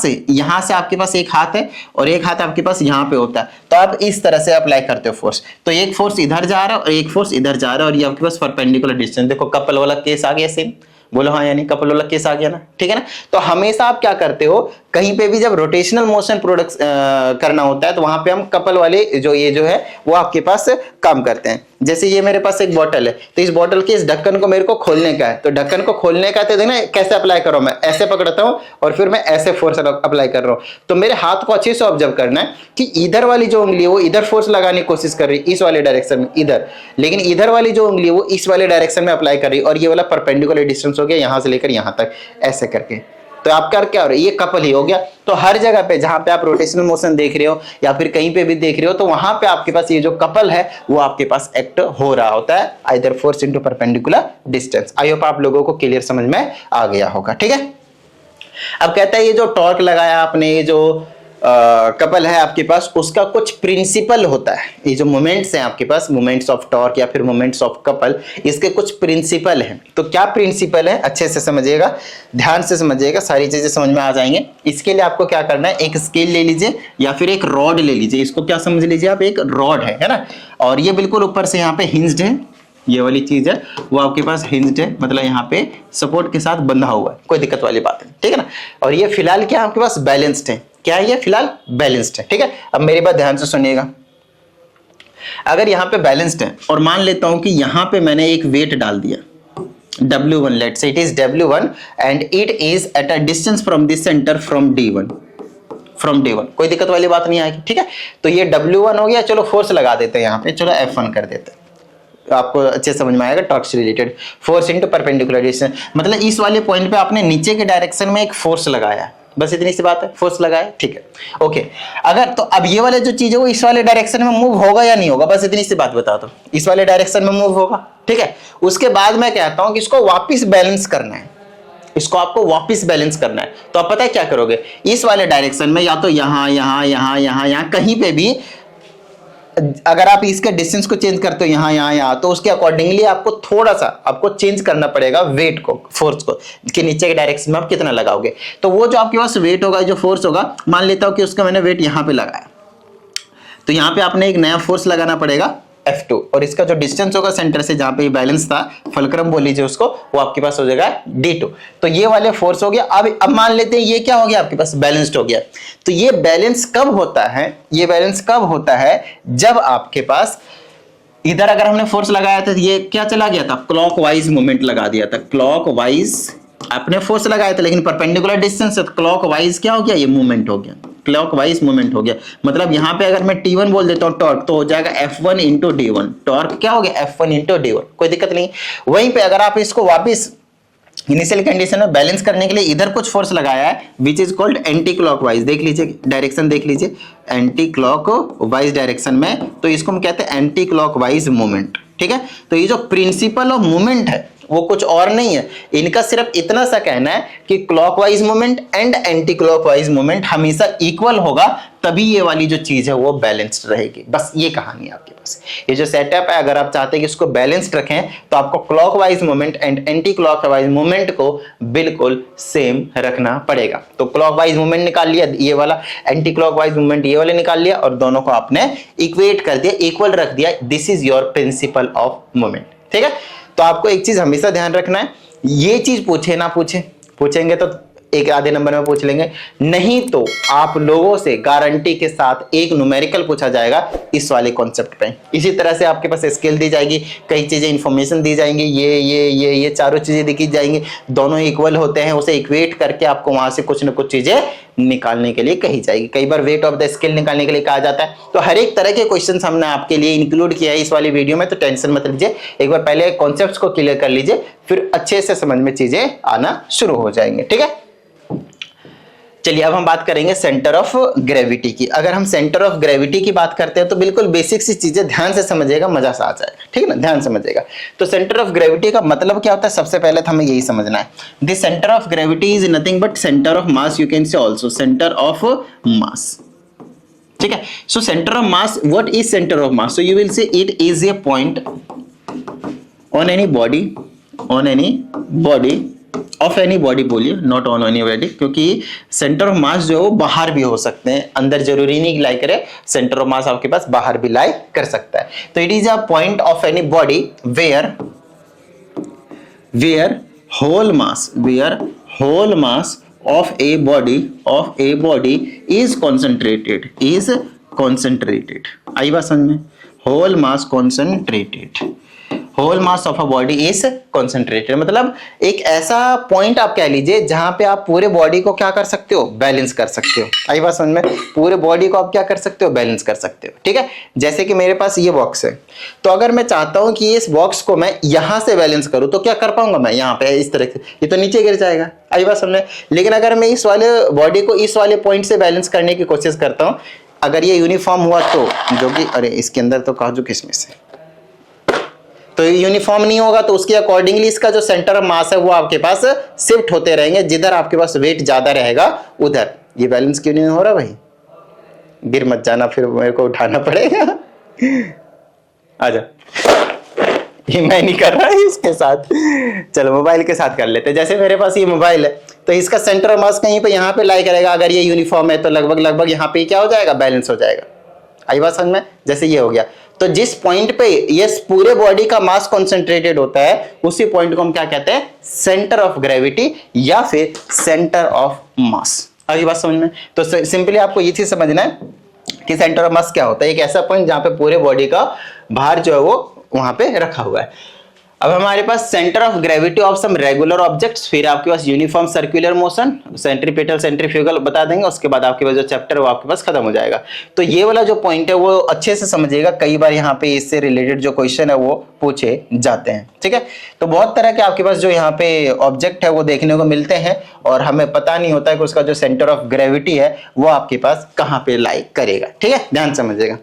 से आपके पास एक हाथ है और एक हाथ आपके पास यहाँ पे होता है, तो आप इस तरह से अप्लाई करते हो फोर्स। तो एक फोर्स इधर जा रहा है और एक फोर्स इधर जा रहा है, और ये आपके पास परपेंडिकुलर डिस्टेंस। देखो कपल वाला केस आ गया सेम, बोलो हाँ, यानी कपल वाला केस आ गया ना, ठीक है ना। तो हमेशा आप क्या करते हो, कहीं पे भी जब रोटेशनल मोशन प्रोडक्ट करना होता है, तो वहां पे हम कपल वाले जो ये जो है वो आपके पास काम करते हैं। जैसे ये मेरे पास एक बॉटल है, तो इस बॉटल के इस ढक्कन को मेरे को खोलने का है, तो ढक्कन को खोलने का, तो देखना कैसे अप्लाई करो, मैं ऐसे पकड़ता हूं और फिर मैं ऐसे फोर्स अप्लाई कर रहा हूं। तो मेरे हाथ को अच्छे से ऑब्जर्व करना है कि इधर वाली जो उंगली है वो इधर फोर्स लगाने की कोशिश कर रही है, इस वाले डायरेक्शन में इधर, लेकिन इधर वाली जो उंगली है वो इस वाले डायरेक्शन में अप्लाई कर रही है, और ये वाला परपेंडिकुलर डिस्टेंस हो गया यहां से लेकर यहां तक, ऐसे करके। तो आप कर क्या हो रहा है, ये कपल ही हो गया। तो हर जगह पे जहां पे आप रोटेशनल मोशन देख रहे हो या फिर कहीं पे भी देख रहे हो, तो वहां पे आपके पास ये जो कपल है वो आपके पास एक्ट हो रहा होता है, either force into perpendicular distance. आई होप आप लोगों को क्लियर समझ में आ गया होगा, ठीक है। अब कहता है ये जो टॉर्क लगाया आपने, ये जो कपल है आपके पास, उसका कुछ प्रिंसिपल होता है। ये जो मोमेंट्स हैं आपके पास, मोमेंट्स ऑफ टॉर्क या फिर मोमेंट्स ऑफ कपल, इसके कुछ प्रिंसिपल हैं। तो क्या प्रिंसिपल है, अच्छे से समझिएगा, ध्यान से समझिएगा, सारी चीजें समझ में आ जाएंगे। इसके लिए आपको क्या करना है, एक स्केल ले लीजिए या फिर एक रॉड ले लीजिए। इसको क्या समझ लीजिए आप, एक रॉड है ना, और ये बिल्कुल ऊपर से यहाँ पे हिंज्ड है, ये वाली चीज है वो आपके पास हिंज्ड है, मतलब यहाँ पे सपोर्ट के साथ बंधा हुआ है, कोई दिक्कत वाली बात नहीं, ठीक है ना। और ये फिलहाल क्या आपके पास बैलेंस्ड है, क्या है ये, फिलहाल बैलेंस्ड है, ठीक है। अब मेरी बात ध्यान से सुनिएगा, अगर यहाँ पे बैलेंस्ड है और मान लेता हूं कि यहाँ पे मैंने एक वेट डाल दिया W1, let's say it is W1 and it is at a distance from this centre from D1, कोई दिक्कत वाली बात नहीं आएगी, ठीक है। तो ये W1 हो गया, चलो फोर्स लगा देते हैं यहाँ पे, चलो F1 कर देते हैं, तो आपको अच्छे समझ में आएगा। टॉर्क से related force into perpendicular distance, मतलब इस वाले पॉइंट पे आपने नीचे के डायरेक्शन में एक फोर्स लगाया, बस इतनी सी बात है, फोर्स लगाया, ठीक है, ओके। अगर तो अब ये वाले जो चीज है वो इस वाले डायरेक्शन में मूव होगा या नहीं होगा, बस इतनी सी बात बता दो, इस वाले डायरेक्शन में मूव होगा, ठीक है। उसके बाद मैं कहता हूं कि इसको वापस बैलेंस करना है, इसको आपको वापस बैलेंस करना है। तो आप पता है क्या करोगे, इस वाले डायरेक्शन में या तो यहां कहीं पे भी अगर आप इसके डिस्टेंस को चेंज करते हो यहाँ, तो उसके अकॉर्डिंगली आपको थोड़ा सा आपको चेंज करना पड़ेगा वेट को, फोर्स को, कि नीचे के डायरेक्शन में आप कितना लगाओगे। तो वो जो आपके पास वेट होगा, जो फोर्स होगा, मान लेता हूं कि उसका मैंने वेट यहाँ पे लगाया, तो यहाँ पे आपने एक नया फोर्स लगाना पड़ेगा F2, और इसका जो डिस्टेंस होगा सेंटर से जहां पे बैलेंस था, फलक्रम बोल लीजिए उसको, वो आपके पास हो जाएगा D2। तो ये वाले फोर्स हो गया। अब मान लेते हैं ये क्या हो गया आपके पास, बैलेंस्ड हो गया। तो ये बैलेंस कब होता है, ये बैलेंस कब होता है, जब आपके पास इधर अगर हमने फोर्स लगाया था, ये क्या चला गया था, क्लॉकवाइज मूवमेंट लगा दिया था, क्लॉकवाइज आपने फोर्स लगाया था, लेकिन परपेंडिकुलर डिस्टेंस है, तो क्लॉकवाइज क्या हो गया, ये मूवमेंट हो गया, क्लॉकवाइज मूवमेंट हो गया। मतलब यहाँ पे अगर मैं T1 बोल देता हूँ टॉर्क, तो हो जाएगा F1 इंटू D1। टॉर्क क्या हो गया? F1 इंटू D1, कोई दिक्कत नहीं। वहीं पे अगर आप इसको वापिस इनिशियल कंडीशन में बैलेंस करने के लिए इधर कुछ फोर्स लगाया है which is called anti clockwise. देख लीजिए डायरेक्शन, देख लीजिए एंटी क्लॉकवाइज डायरेक्शन में, तो इसको हम कहते हैं एंटी क्लॉकवाइज मूवमेंट। ठीक है, तो ये जो प्रिंसिपल ऑफ मूवमेंट है वो कुछ और नहीं है, इनका सिर्फ इतना सा कहना है कि clockwise movement and anti clockwise movement हमेशा इक्वल होगा, तभी ये वाली जो चीज है वो बैलेंस्ड रहेगी। बस ये कहानी है आपके पास। ये जो सेटअप है, अगर आप चाहते हैं कि इसको बैलेंस्ड रखें तो आपको clockwise movement and anti clockwise movement को बिल्कुल सेम रखना पड़ेगा। तो क्लॉकवाइज मूवमेंट निकाल लिया ये वाला, एंटी क्लॉकवाइज मूवमेंट ये वाले निकाल लिया, और दोनों को आपने इक्वेट कर दिया, इक्वल रख दिया। This is your principle of movement. ठीक है, तो आपको एक चीज हमेशा ध्यान रखना है, ये चीज पूछे ना पूछे, पूछेंगे तो एक आधे नंबर में पूछ लेंगे, नहीं तो आप लोगों से गारंटी के साथ एक न्यूमेरिकल पूछा जाएगा इस वाले कॉन्सेप्ट पे। इसी तरह से आपके पास स्केल दी जाएगी, कई चीजें इंफॉर्मेशन दी जाएंगी, ये चारों चीजें दिखी जाएंगी, दोनों इक्वल होते हैं, उसे इक्वेट करके आपको वहां से कुछ न कुछ चीजें निकालने के लिए कही जाएगी। कई बार वेट ऑफ द स्केल निकालने के लिए कहा जाता है। तो हर एक तरह के क्वेश्चन हमने आपके लिए इंक्लूड किया है इस वाली वीडियो में, तो टेंशन मत लीजिए। एक बार पहले कॉन्सेप्ट्स को क्लियर कर लीजिए, फिर अच्छे से समझ में चीजें आना शुरू हो जाएंगे। ठीक है, चलिए अब हम बात करेंगे सेंटर ऑफ ग्रेविटी की। अगर हम सेंटर ऑफ ग्रेविटी की बात करते हैं तो बिल्कुल बेसिक सी चीजें ध्यान से समझिएगा, मजा सा आ जाएगा। ठीक है ना, ध्यान समझिएगा। तो सेंटर ऑफ ग्रेविटी का मतलब क्या होता है, सबसे पहले तो हमें यही समझना है। The centre of gravity is nothing but centre of mass, you can say also centre of मास। ठीक है, so centre of mass, what is centre of mass? So you will say it is a point on any body, on any body of any body, बोलिए not on any body, क्योंकि centre of मास जो है वो बाहर भी हो सकते हैं, अंदर जरूरी नहीं लाई करे। सेंटर ऑफ मास आपके पास बाहर भी लाई कर सकता है। तो it is a point of any body where whole mass of a body is concentrated. आई बात समझ में? Whole mass of a body is concentrated, मतलब एक ऐसा पॉइंट आप कह लीजिए जहां पे आप पूरे बॉडी को क्या कर सकते हो, बैलेंस कर सकते हो। आई बात समझ में? पूरे बॉडी को आप क्या कर सकते हो, बैलेंस कर सकते हो। ठीक है, जैसे कि मेरे पास ये बॉक्स है, तो अगर मैं चाहता हूं कि इस बॉक्स को मैं यहां से बैलेंस करूं तो क्या कर पाऊंगा मैं, यहाँ पे इस तरह से, ये तो नीचे गिर जाएगा। आई बात समझ में? लेकिन अगर मैं इस वाले बॉडी को इस वाले पॉइंट से बैलेंस करने की कोशिश करता हूं, अगर ये यूनिफॉर्म हुआ तो, जो कि अरे इसके अंदर तो काजू किशमिश है, तो यूनिफॉर्म नहीं होगा तो उसके अकॉर्डिंगली इसका जो सेंटर ऑफ मास है वो आपके पास शिफ्ट होते रहेंगे, जिधर आपके पास वेट ज्यादा रहेगा उधर। ये बैलेंस क्यों नहीं हो रहा भाई? गिर मत जाना, फिर मेरे को उठाना पड़ेगा। आजा, ये मैं नहीं कर रहा है इसके साथ, चलो मोबाइल के साथ कर लेते हैं। जैसे मेरे पास ये मोबाइल है, तो इसका सेंटर ऑफ मास कहीं पे यहाँ पे लाई करेगा, अगर ये यूनिफॉर्म है तो लगभग यहाँ पे क्या हो जाएगा, बैलेंस हो जाएगा। आई बात समझ में? जैसे ये हो गया, तो जिस पॉइंट पे ये पूरे बॉडी का मास कॉन्सेंट्रेटेड होता है, उसी पॉइंट को हम क्या कहते हैं, सेंटर ऑफ ग्रेविटी या फिर सेंटर ऑफ मास। अभी बात समझ में? तो सिंपली आपको ये चीज समझना है कि सेंटर ऑफ मास क्या होता है, एक ऐसा पॉइंट जहां पे पूरे बॉडी का भार जो है वो वहां पे रखा हुआ है। अब हमारे पास centre of gravity of some regular objects, फिर आपके पास uniform circular motion, centripetal centrifugal बता देंगे, उसके बाद आपके पास जो चैप्टर है वो आपके पास खत्म हो जाएगा। तो ये वाला जो पॉइंट है वो अच्छे से समझिएगा, कई बार यहाँ पे इससे रिलेटेड जो क्वेश्चन है वो पूछे जाते हैं। ठीक है, तो बहुत तरह के आपके पास जो यहाँ पे ऑब्जेक्ट है वो देखने को मिलते हैं, और हमें पता नहीं होता है कि उसका जो सेंटर ऑफ ग्रेविटी है वो आपके पास कहाँ पे लाई करेगा। ठीक है, ध्यान समझिएगा।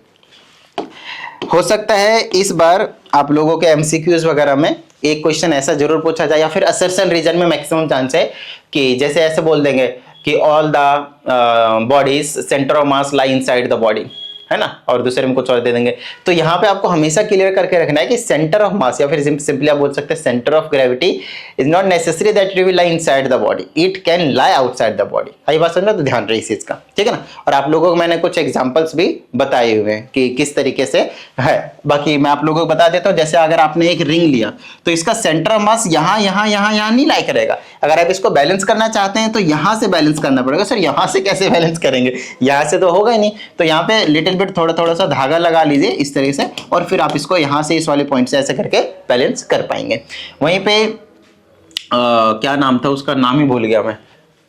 हो सकता है इस बार आप लोगों के एमसीक्यूज वगैरह में एक क्वेश्चन ऐसा जरूर पूछा जाए, या फिर असर्शन रीजन में मैक्सिमम चांस है कि जैसे ऐसे बोल देंगे कि all the bodies centre of mass lie inside the body, है ना, और दूसरे में कुछ और दे देंगे। तो यहाँ पे आपको हमेशा क्लियर करके रखना है कि सेंटर ऑफ मास, या फिर सिंपली आप बोल सकते हैं centre of gravity is not necessary that it will lie inside the body, it can lie outside the body. आई बात समझना, तो ध्यान रहे इस चीज का। ठीक है ना, और आप लोगों को मैंने कुछ एग्जांपल्स भी बताए हुए हैं कि किस तरीके से है। बाकी मैं आप लोगों को बता देता हूँ, जैसे अगर आपने एक रिंग लिया तो इसका सेंटर ऑफ मास यहाँ नहीं लाई करेगा। अगर आप इसको बैलेंस करना चाहते हैं तो यहाँ से बैलेंस करना पड़ेगा। सर यहाँ से कैसे बैलेंस करेंगे, यहाँ से तो होगा ही नहीं। तो यहाँ पे लिटिल बिट थोड़ा सा धागा लगा लीजिए इस तरीके से, और फिर आप इसको यहाँ से इस वाले पॉइंट से ऐसे करके बैलेंस कर पाएंगे। वहीं पे क्या नाम था उसका, नाम ही भूल गया मैं।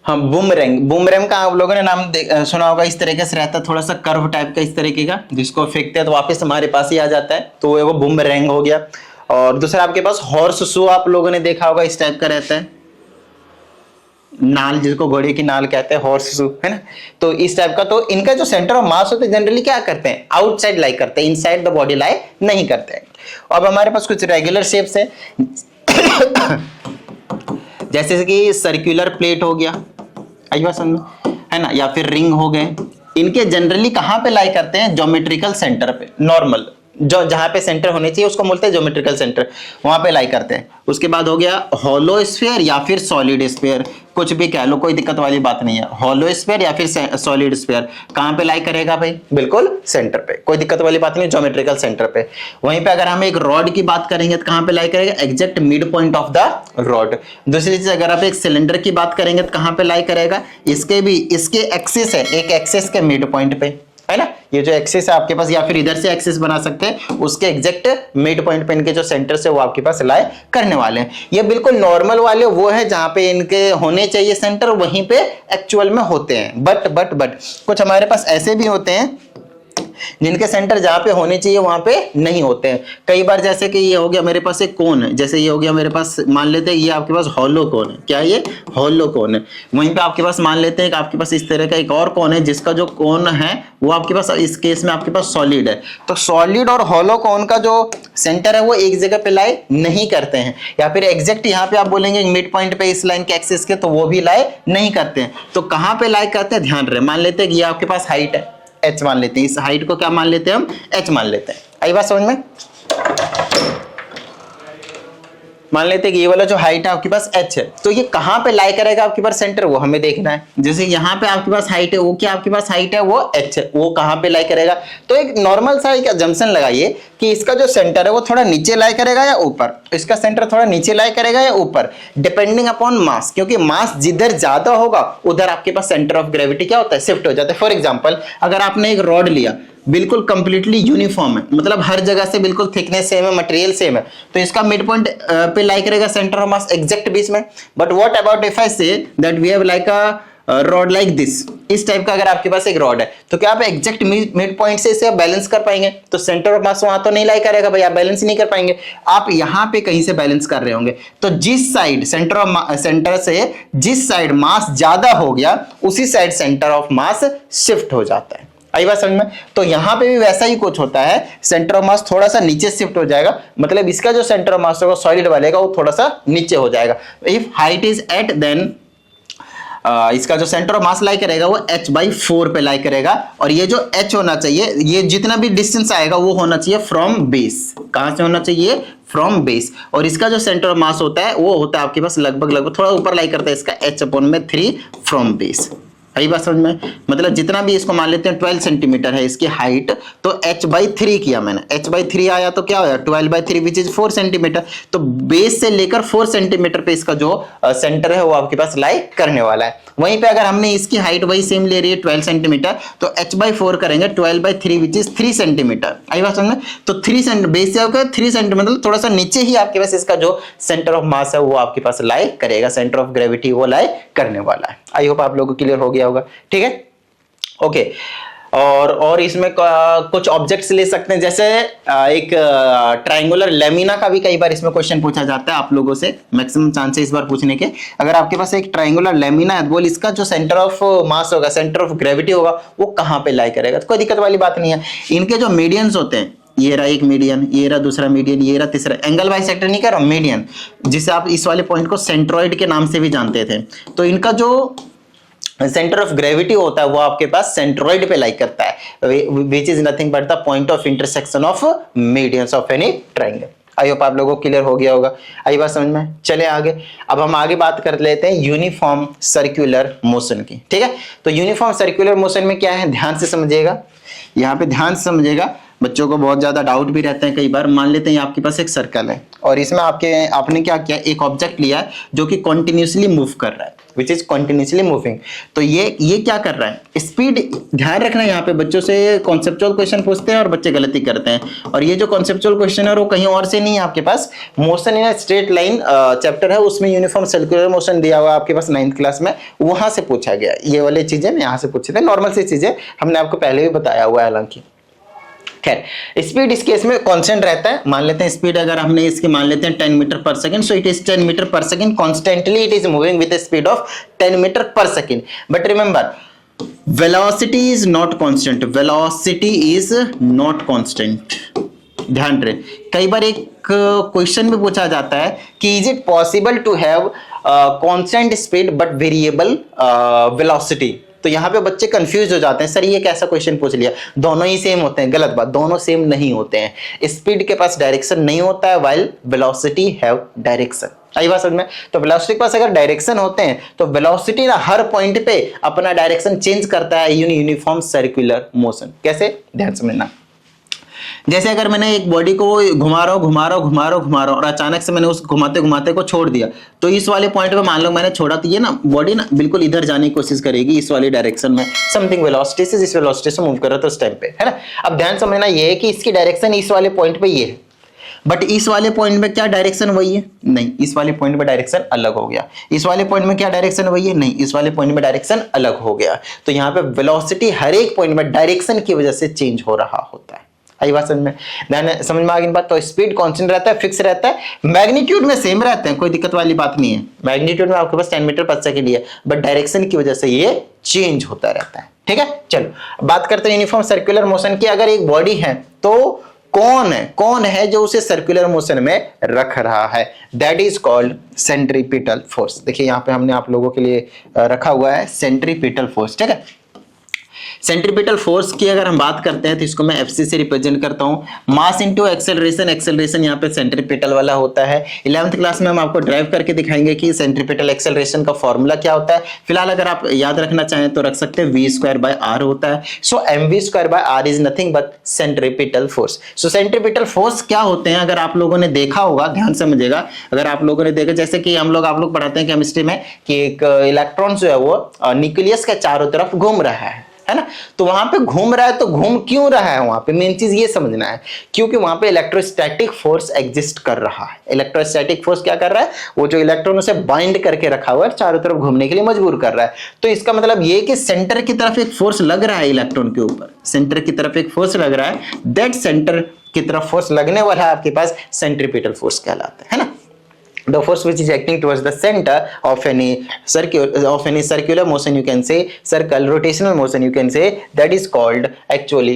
हाँ बूमरैंग, बूमरैंग का आप लोगों ने नाम सुना होगा। इस तरीके से रहता है, थोड़ा सा कर्व टाइप का इस तरीके का, जिसको फेंकते हैं तो वापस हमारे पास ही आ जाता है, तो वो बूमरैंग हो गया। और दूसरा आपके पास हॉर्स शू आप लोगों ने देखा होगा, इस टाइप का रहता है, नाल, जिसको घोड़े की नाल कहते हैं, हॉर्स शू, है ना। तो इस टाइप का, तो इनका जो सेंटर ऑफ मास होता है जनरली क्या करते हैं, आउटसाइड लाई करते हैं, इनसाइड द बॉडी लाई नहीं करते हैं। अब हमारे पास कुछ रेगुलर शेप्स है जैसे कि सर्कुलर प्लेट हो गया, आई बात समझ में, है ना, या फिर रिंग हो गए। इनके जनरली कहां पे लाई करते हैं, ज्योमेट्रिकल सेंटर पे, नॉर्मल जो जहां पे सेंटर होने चाहिए उसको बोलते हैं ज्योमेट्रिकल सेंटर, वहां पे लाई करते हैं। उसके बाद हो गया हॉलो स्फीयर या फिर सॉलिड स्फीयर, कुछ भी कह लो, कोई दिक्कत वाली बात नहीं है। हॉलो स्फीयर या फिर सॉलिड स्फीयर कहां पे लाई करेगा भाई, बिल्कुल सेंटर पे, कोई दिक्कत वाली बात नहीं, ज्योमेट्रिकल सेंटर पे। वहीं पे अगर हम एक रॉड की बात करेंगे तो कहां पे लाई करेगा, exact mid point of the rod. दूसरी चीज, अगर आप एक सिलेंडर की बात करेंगे तो कहां पे लाई करेगा, इसके एक्सिस है, एक एक्सिस के मिड पॉइंट पे, है ना। ये जो एक्सिस है आपके पास, या फिर इधर से एक्सिस बना सकते हैं, उसके एग्जैक्ट मिड पॉइंट पे इनके जो सेंटर से वो आपके पास लाई करने वाले हैं। ये बिल्कुल नॉर्मल वाले वो है जहां पे इनके होने चाहिए सेंटर, वहीं पे एक्चुअल में होते हैं। बट कुछ हमारे पास ऐसे भी होते हैं जिनके सेंटर जहां पे होने चाहिए वहां पे नहीं होते हैं। कई बार जैसे कि ये हो गया मेरे पास एक कोन है, जैसे ये हो गया मेरे पास, मान लेते हैं ये आपके पास हॉलो कोन है, क्या ये हॉलो कोन है। वहीं पे आपके पास मान लेते हैं कि आपके पास इस तरह का एक और कोन है, जिसका जो कोन है वो आपके पास इस केस में आपके पास सॉलिड है। तो सॉलिड और हॉलो कोन का जो सेंटर है वो एक जगह पे लाई नहीं करते हैं, या फिर एग्जैक्ट यहाँ पे आप बोलेंगे मिड पॉइंट पे इस लाइन के एक्सिस के, तो वो भी लाई नहीं करते हैं। तो कहां पे लाई करते हैं, ध्यान रहे, मान लेते हैं कि ये आपके पास हाइट है, h मान लेते हैं, इस हाइट को क्या मान लेते हैं हम, h मान लेते हैं। आई बात समझ में, मान लेते हैं कि ये वाला जो हाइट है आपके पास h है, तो ये कहां पे लाई करेगा आपके पास सेंटर, वो हमें देखना है। जैसे यहाँ पे आपके पास हाइट है, वो क्या आपके पास हाइट है, वो h है, वो कहां पे लाई करेगा। तो एक नॉर्मल सा एक अजम्पशन लगाइए कि इसका जो सेंटर है वो थोड़ा नीचे लाई करेगा या ऊपर, इसका सेंटर थोड़ा नीचे लाई करेगा या ऊपर, डिपेंडिंग अपॉन मास, क्योंकि मास जिधर ज्यादा होगा उधर आपके पास सेंटर ऑफ ग्रेविटी क्या होता है, शिफ्ट हो जाता है। फॉर एग्जाम्पल, अगर आपने एक रॉड लिया, बिल्कुल कंप्लीटली यूनिफॉर्म है, मतलब हर जगह से बिल्कुल थिकनेस सेम है, मटेरियल सेम है, तो इसका मिड पॉइंट पे लाई करेगा सेंटर ऑफ मास एग्जैक्ट बीच में। But what about if I say that we have like a rod like this, इस टाइप का अगर आपके पास एक रॉड है, तो क्या आप एग्जैक्ट मिड पॉइंट से इसे बैलेंस कर पाएंगे, तो सेंटर ऑफ मास वहां तो नहीं लाई करेगा भाई, आप बैलेंस नहीं कर पाएंगे। आप यहां पे कहीं से बैलेंस कर रहे होंगे, तो जिस साइड सेंटर से जिस साइड मास ज्यादा हो गया, उसी side centre of mass shift हो जाता है। आई बात समझ में, तो यहां पे भी वैसा ही कुछ होता है, सेंटर ऑफ मास थोड़ा सा नीचे शिफ्ट हो जाएगा, मतलब इसका जो सेंटर ऑफ मास होगा सॉलिड वाले का, वो थोड़ा सा नीचे हो जाएगा। If height is at, then इसका जो सेंटर ऑफ मास लाई करेगा वो h/4 पे लाई करेगा, और ये जो h होना चाहिए, ये जितना भी डिस्टेंस आएगा वो होना चाहिए फ्रॉम बेस, कहां से होना चाहिए, फ्रॉम बेस। और इसका जो सेंटर ऑफ मास होता है वो होता है आपके पास लगभग थोड़ा ऊपर लाई करता है इसका h/3 फ्रॉम बेस। यही बात समझ में, मतलब जितना भी इसको मान लेते हैं 12 सेंटीमीटर है इसकी हाइट, तो h/3 किया मैंने, h/3 आया तो क्या होगा 12/3 विच इज 4 सेंटीमीटर। तो बेस से लेकर 4 सेंटीमीटर पे इसका जो सेंटर है वो आपके पास लाई करने वाला है। वहीं पे अगर हमने इसकी हाइट वही सेम ले रही है 12 सेंटीमीटर, तो h/4 करेंगे 12/3 विच इज 3 सेंटीमीटर। आई बात समझ में, तो 3 सेंटीमीटर बेस से होकर 3 सेंटीमीटर, मतलब थोड़ा सा नीचे ही आपके पास इसका जो सेंटर ऑफ मास है वो आपके पास लाई करेगा, सेंटर ऑफ ग्रेविटी वो लाई करने वाला है। आई होप आप लोगों को क्लियर हो गया होगा, ठीक है, ओके। और इसमें कुछ ऑब्जेक्ट्स ले सकते हैं, जैसे एक ट्रायंगुलर लेमिना का भी कई बार इसमें क्वेश्चन पूछा जाता है आप लोगों से, मैक्सिमम चांस है इस बार पूछने के। अगर आपके पास एक ट्रायंगुलर लेमिना है, बोल इसका जो सेंटर ऑफ मास होगा, सेंटर ऑफ ग्रेविटी होगा, वो कहां पे लाई करेगा, तो कोई दिक्कत वाली बात नहीं है। इनके जो मीडियंस होते हैं, ये रहा एक मीडियन, ये रहा दूसरा मीडियन, ये रहा तीसरा, एंगल बाइसेक्टर नहीं कर रहा, मीडियन, जिसे आप इस वाले पॉइंट को सेंट्रॉइड के नाम से भी जानते थे। तो इनका जो सेंटर ऑफ ग्रेविटी होता है वो आपके पास सेंट्रॉइड पे लाई करता है, which is nothing but the point of intersection of medians of any triangle. I hope आप लोगों को क्लियर हो गया होगा। आई बात समझ में, चले आगे। अब हम आगे बात कर लेते हैं यूनिफॉर्म सर्कुलर मोशन की, ठीक है। तो यूनिफॉर्म सर्कुलर मोशन में क्या है, ध्यान से समझिएगा, यहाँ पे ध्यान से समझिएगा, बच्चों को बहुत ज्यादा डाउट भी रहते हैं कई बार। मान लेते हैं आपके पास एक सर्कल है और इसमें आपने क्या किया, एक ऑब्जेक्ट लिया है जो कि कॉन्टिन्यूसली मूव कर रहा है, विच इज कंटिन्यूसली मूविंग। तो ये क्या कर रहा है, स्पीड। ध्यान रखना यहाँ पे बच्चों से कॉन्सेप्चुअल क्वेश्चन पूछते हैं और बच्चे गलती करते हैं, और ये जो कॉन्सेप्चुअल क्वेश्चन है वो कहीं और से नहीं है आपके पास। Motion in straight line chapter है, उसमें यूनिफॉर्म सर्कुलर मोशन दिया हुआ आपके पास 9th क्लास में, वहां से पूछा गया। ये वाली चीजें यहाँ से पूछे थे, नॉर्मल सी चीजें हमने आपको पहले भी बताया हुआ है हालांकि। खैर, स्पीड इस केस में कांस्टेंट रहता है। मान लेते हैं स्पीड अगर हमने इसकी मान लेते हैं 10 metre per second, so it is 10 metre per second, constantly it is moving with speed of 10 metre per second. But remember, velocity is not constant, velocity is not constant. ध्यान रहे, कई बार एक क्वेश्चन में पूछा जाता है कि is it possible to have constant speed but variable velocity. तो यहाँ पे बच्चे कंफ्यूज हो जाते हैं, सर ये कैसा क्वेश्चन पूछ लिया, दोनों ही सेम होते हैं। गलत बात, दोनों सेम नहीं होते हैं। स्पीड के पास डायरेक्शन नहीं होता है, व्हाइल वेलोसिटी हैव डायरेक्शन। आई बात समझ में? तो वेलोसिटी के पास अगर डायरेक्शन होते हैं तो वेलोसिटी ना हर पॉइंट पे अपना डायरेक्शन चेंज करता है, यूनिफॉर्म सर्कुलर मोशन। कैसे, ध्यान समझना। जैसे अगर मैंने एक बॉडी को घुमा रहा हूं और अचानक से मैंने उस घुमाते घुमाते को छोड़ दिया, तो इस वाले पॉइंट पे मान लो मैंने छोड़ा, तो ये ना बॉडी ना बिल्कुल इधर जाने की कोशिश करेगी, इस वाली डायरेक्शन में, समथिंग वेलोसिटी से जिस वेलोसिटी से मूव कर रहा था उस टाइम पे, है ना। अब ध्यान समझना ये है कि इसकी डायरेक्शन इस वाले पॉइंट पे ये है, बट इस वाले पॉइंट में क्या डायरेक्शन वही है? नहीं, इस वाले पॉइंट में डायरेक्शन अलग हो गया। इस वाले पॉइंट में क्या डायरेक्शन वही है? नहीं, इस वाले पॉइंट में डायरेक्शन अलग हो गया। तो यहाँ पे वेलोसिटी हर एक पॉइंट में डायरेक्शन की वजह से चेंज हो रहा होता है। आई बात समझ में? ध्यान समझ में आ गई बात। तो स्पीड कांस्टेंट रहता है, फिक्स रहता है, मैग्नीट्यूड में सेम रहते हैं, कोई दिक्कत वाली बात नहीं है। मैग्नीट्यूड में आपके पास 10 मीटर पर सेकंड है, बट डायरेक्शन की वजह से ये चेंज होता रहता है। ठीक है, चलो बात करते हैं यूनिफॉर्म सर्कुलर मोशन की। अगर एक बॉडी है तो कौन है जो उसे सर्कुलर मोशन में रख रहा है? That is called centripetal force. देखिए यहाँ पे हमने आप लोगों के लिए रखा हुआ है सेंट्रीपिटल फोर्स। ठीक है, सेंट्रीपिटल फोर्स की अगर हम बात करते हैं तो इसको मैं एफसी से रिप्रेजेंट करता हूं, मास इनटू एक्सेलरेशन। एक्सेलरेशन यहाँ पे सेंट्रीपिटल वाला होता है। 11th क्लास में हम आपको ड्राइव करके दिखाएंगे कि सेंट्रीपिटल एक्सेलरेशन का फॉर्मूला क्या होता है। फिलहाल अगर आप याद रखना चाहें तो रख सकते हैं v²/r होता है। सो mv²/r is nothing but centripetal force. So centripetal force क्या होते हैं अगर आप लोगों ने देखा होगा, ध्यान समझिएगा, अगर आप लोगों ने देखा, जैसे कि आप लोग पढ़ाते हैं केमिस्ट्री में कि एक इलेक्ट्रॉन जो है वो न्यूक्लियस के चारों तरफ घूम रहा है ना। तो वहां पे घूम रहा है, तो घूम क्यों रहा है वहां पे, मेन चीज ये समझना है, क्योंकि वहां पे इलेक्ट्रोस्टैटिक फोर्स एग्जिस्ट कर रहा है। इलेक्ट्रोस्टैटिक फोर्स क्या कर रहा है, वो जो इलेक्ट्रॉन से बाइंड करके रखा हुआ है चारों तरफ घूमने के लिए मजबूर कर रहा है। तो इसका मतलब ये कि सेंटर की तरफ एक फोर्स लग रहा है, इलेक्ट्रॉन के ऊपर सेंटर की तरफ एक फोर्स लग रहा है, दैट सेंटर की तरफ फोर्स लगने वाला है आपके पास सेंट्रीपिटल फोर्स कहलाता है ना। The force which is acting towards the center of any circular motion, you can say circle rotational motion, you can say that is called actually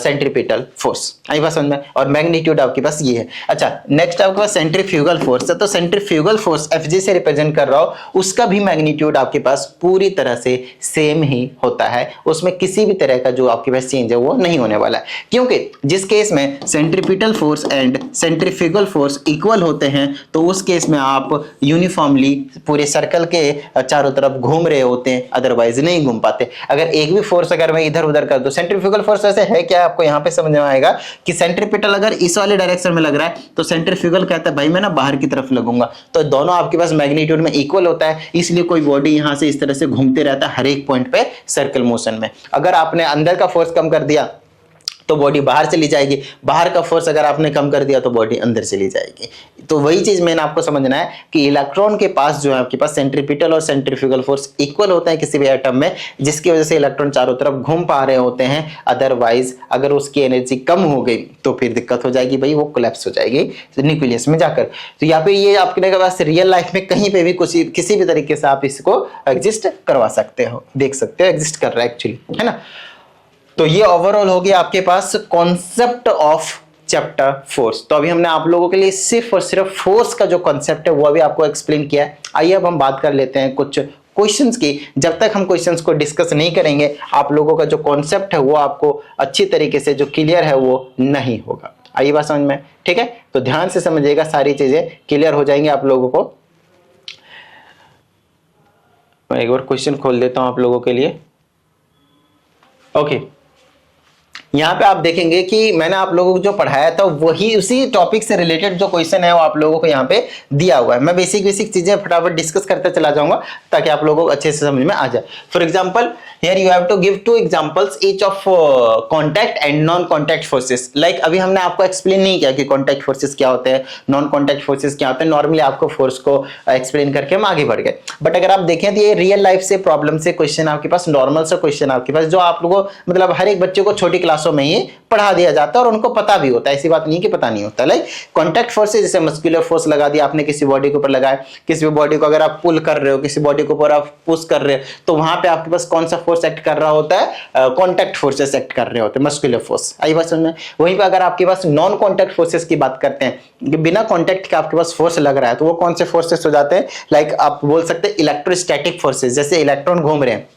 centripetal force। आई बात समझ में? और मैग्नीट्यूड आपके पास ये है। अच्छा, नेक्स्ट आपके पास सेंट्रीफ्यूगल फोर्स है। तो सेंट्रीफ्यूगल फोर्स एफजी से रिप्रेजेंट कर रहा हो, उसका भी मैग्नीट्यूड आपके पास पूरी तरह से सेम ही होता है, उसमें किसी भी तरह का जो आपके पास चेंज है वो नहीं होने वाला है, क्योंकि जिस केस में centripetal force and centrifugal force equal होते हैं तो उस केस में आप यूनिफॉर्मली पूरे सर्कल के चारों तरफ घूम रहे होते हैं, अदरवाइज नहीं घूम पाते। अगर एक भी फोर्स अगर मैं इधर उधर कर दूं, सेंट्रीफ्यूगल फोर्स ऐसे है क्या, आपको यहां पे समझ में आएगा कि सेंट्रीपिटल अगर इस वाले डायरेक्शन में लग रहा है तो सेंट्रीफ्यूगल कहता है भाई मैं ना बाहर की तरफ लगूंगा। तो दोनों आपके पास मैग्नीट्यूड में इक्वल होता है, इसलिए कोई बॉडी यहां से इस तरह से घूमते रहता है हर एक पॉइंट पे सर्कल मोशन में। अगर आपने अंदर का फोर्स कम कर दिया तो बॉडी बाहर चली जाएगी, बाहर का फोर्स अगर आपने कम कर दिया तो बॉडी अंदर चली जाएगी। तो वही चीज मैंने आपको समझना है कि इलेक्ट्रॉन के पास जो है आपके पास सेंट्रीपिटल और सेंट्रीफ्यूगल फोर्स इक्वल होता है किसी भी एटम में, जिसकी वजह से इलेक्ट्रॉन चारों तरफ घूम पा रहे होते हैं। अदरवाइज अगर उसकी एनर्जी कम हो गई तो फिर दिक्कत हो जाएगी भाई, वो कोलैप्स हो जाएगी न्यूक्लियस में जाकर। तो यहाँ पे ये आपके पास रियल लाइफ में कहीं पे भी किसी भी तरीके से आप इसको एग्जिस्ट करवा सकते हो, देख सकते हो एग्जिस्ट कर रहा है एक्चुअली, है ना। तो ये ओवरऑल हो गया आपके पास कॉन्सेप्ट ऑफ चैप्टर फोर्स। तो अभी हमने आप लोगों के लिए सिर्फ और सिर्फ फोर्स का जो कॉन्सेप्ट है वो अभी आपको एक्सप्लेन किया है। आइए अब हम बात कर लेते हैं कुछ क्वेश्चंस की। जब तक हम क्वेश्चंस को डिस्कस नहीं करेंगे आप लोगों का जो कॉन्सेप्ट है वो आपको अच्छी तरीके से जो क्लियर है वो नहीं होगा। आइए बात समझ में, ठीक है। तो ध्यान से समझिएगा, सारी चीजें क्लियर हो जाएंगी आप लोगों को। मैं एक बार क्वेश्चन खोल देता हूं आप लोगों के लिए। ओके, यहाँ पे आप देखेंगे कि मैंने आप लोगों को जो पढ़ाया था वही उसी टॉपिक से रिलेटेड जो क्वेश्चन है वो आप लोगों को यहाँ पे दिया हुआ है। मैं बेसिक चीजें फटाफट डिस्कस करते चला जाऊंगा ताकि आप लोगों को अच्छे से समझ में आ जाए। For example here you have to give 2 examples each of contact and non contact forces. Like अभी हमने आपको एक्सप्लेन नहीं किया कि कॉन्टैक्ट फोर्सेस क्या होते हैं, नॉन कॉन्टैक्ट फोर्सेस क्या होते हैं, नॉर्मली आपको फोर्स को एक्सप्लेन करके हम आगे बढ़ गए। बट अगर आप देखें तो ये रियल लाइफ से प्रॉब्लम से क्वेश्चन आपके पास, नॉर्मल से क्वेश्चन आपके पास, जो आप लोगों मतलब हर एक बच्चे को छोटी क्लासों में ही पढ़ा दिया जाता है और उनको पता भी होता है, ऐसी बात नहीं कि पता नहीं होता। लाइक कॉन्टैक्ट फोर्सेस जैसे मस्कुलर फोर्स लगा दिया आपने किसी बॉडी के ऊपर लगाया, किसी भी बॉडी को अगर आप पुल कर रहे हो, किसी बॉडी के ऊपर आप पुश कर रहे हो, तो वहां पे आपके पास कौन सा फोर्स एक्ट कर रहा होता है, कॉन्टैक्ट फोर्सेस एक्ट कर रहे होते हैं, मस्कुलर फोर्स। आई बात समझ में? वहीं पे अगर आपके पास नॉन कॉन्टैक्ट फोर्सेस की बात करते हैं, बिना कॉन्टैक्ट के आपके पास फोर्स लग रहा है, तो वो कौन से फोर्सेस हो जाते हैं? लाइक आप बोल सकते हैं इलेक्ट्रोस्टैटिक फोर्सेस। जैसे इलेक्ट्रॉन घूम रहे हैं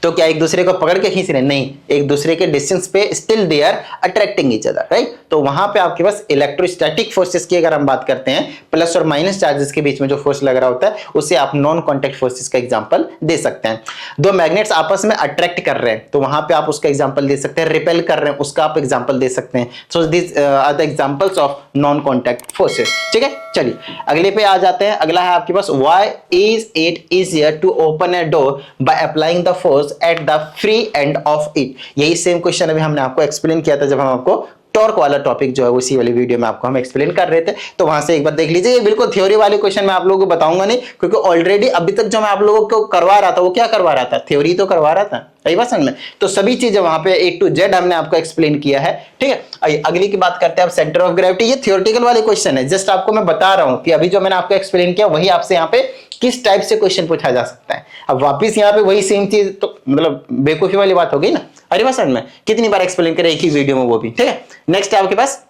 तो क्या एक दूसरे को पकड़ के खींच रहे हैं? नहीं, एक दूसरे के डिस्टेंस पे still they are attracting each other, right? तो वहां पे आपके पास इलेक्ट्रोस्टैटिक फोर्सेस की अगर हम बात करते हैं, प्लस और माइनस चार्जेस के बीच में जो फोर्स लग रहा होता है, उसे आप नॉन कॉन्टैक्ट फोर्सेस का एग्जांपल दे सकते हैं। दो मैग्नेट्स आपस में अट्रैक्ट कर रहे हैं तो वहां पे आप उसका एग्जांपल दे सकते हैं। रिपेल कर रहे हैं उसका आप एग्जांपल दे सकते हैं। So this are the examples of non contact forces. ठीक है, चलिए अगले पे आ जाते हैं। अगला है आपके पास why is it easier to open a door by applying the force at the free end of it. यही सेम क्वेश्चन अभी हमने आपको एक्सप्लेन किया था जब हम आपको टॉर्क वाला टॉपिक जो है उसी वाली वीडियो में आपको हम एक्सप्लेन कर रहे थे, तो वहां से एक बार देख लीजिए। ये बिल्कुल थ्योरी वाले क्वेश्चन मैं आप लोगों को बताऊंगा नहीं, क्योंकि ऑलरेडी अभी तक जो मैं आप लोगों को करवा रहा था वो क्या करवा रहा था? थ्योरी तो करवा रहा था, सही बात समझ में? तो सभी चीजें वहां पे A to Z हमने आपको एक्सप्लेन किया है। ठीक है, आइए अगली की बात करते हैं। अब सेंटर ऑफ ग्रेविटी, ये थ्योरेटिकल वाले क्वेश्चन है, जस्ट आपको मैं बता रहा हूं कि अभी जो मैंने आपको एक्सप्लेन किया वही आपसे यहाँ पे किस टाइप से क्वेश्चन पूछा जा सकता है। अब वापिस यहाँ पे वही सेम चीज, तो मतलब बेवकूफी वाली बात हो गई ना। अरे बात समझ में? कितनी बार एक्सप्लेन करें एक ही वीडियो में, वो भी। ठीक है, नेक्स्ट है आपके पास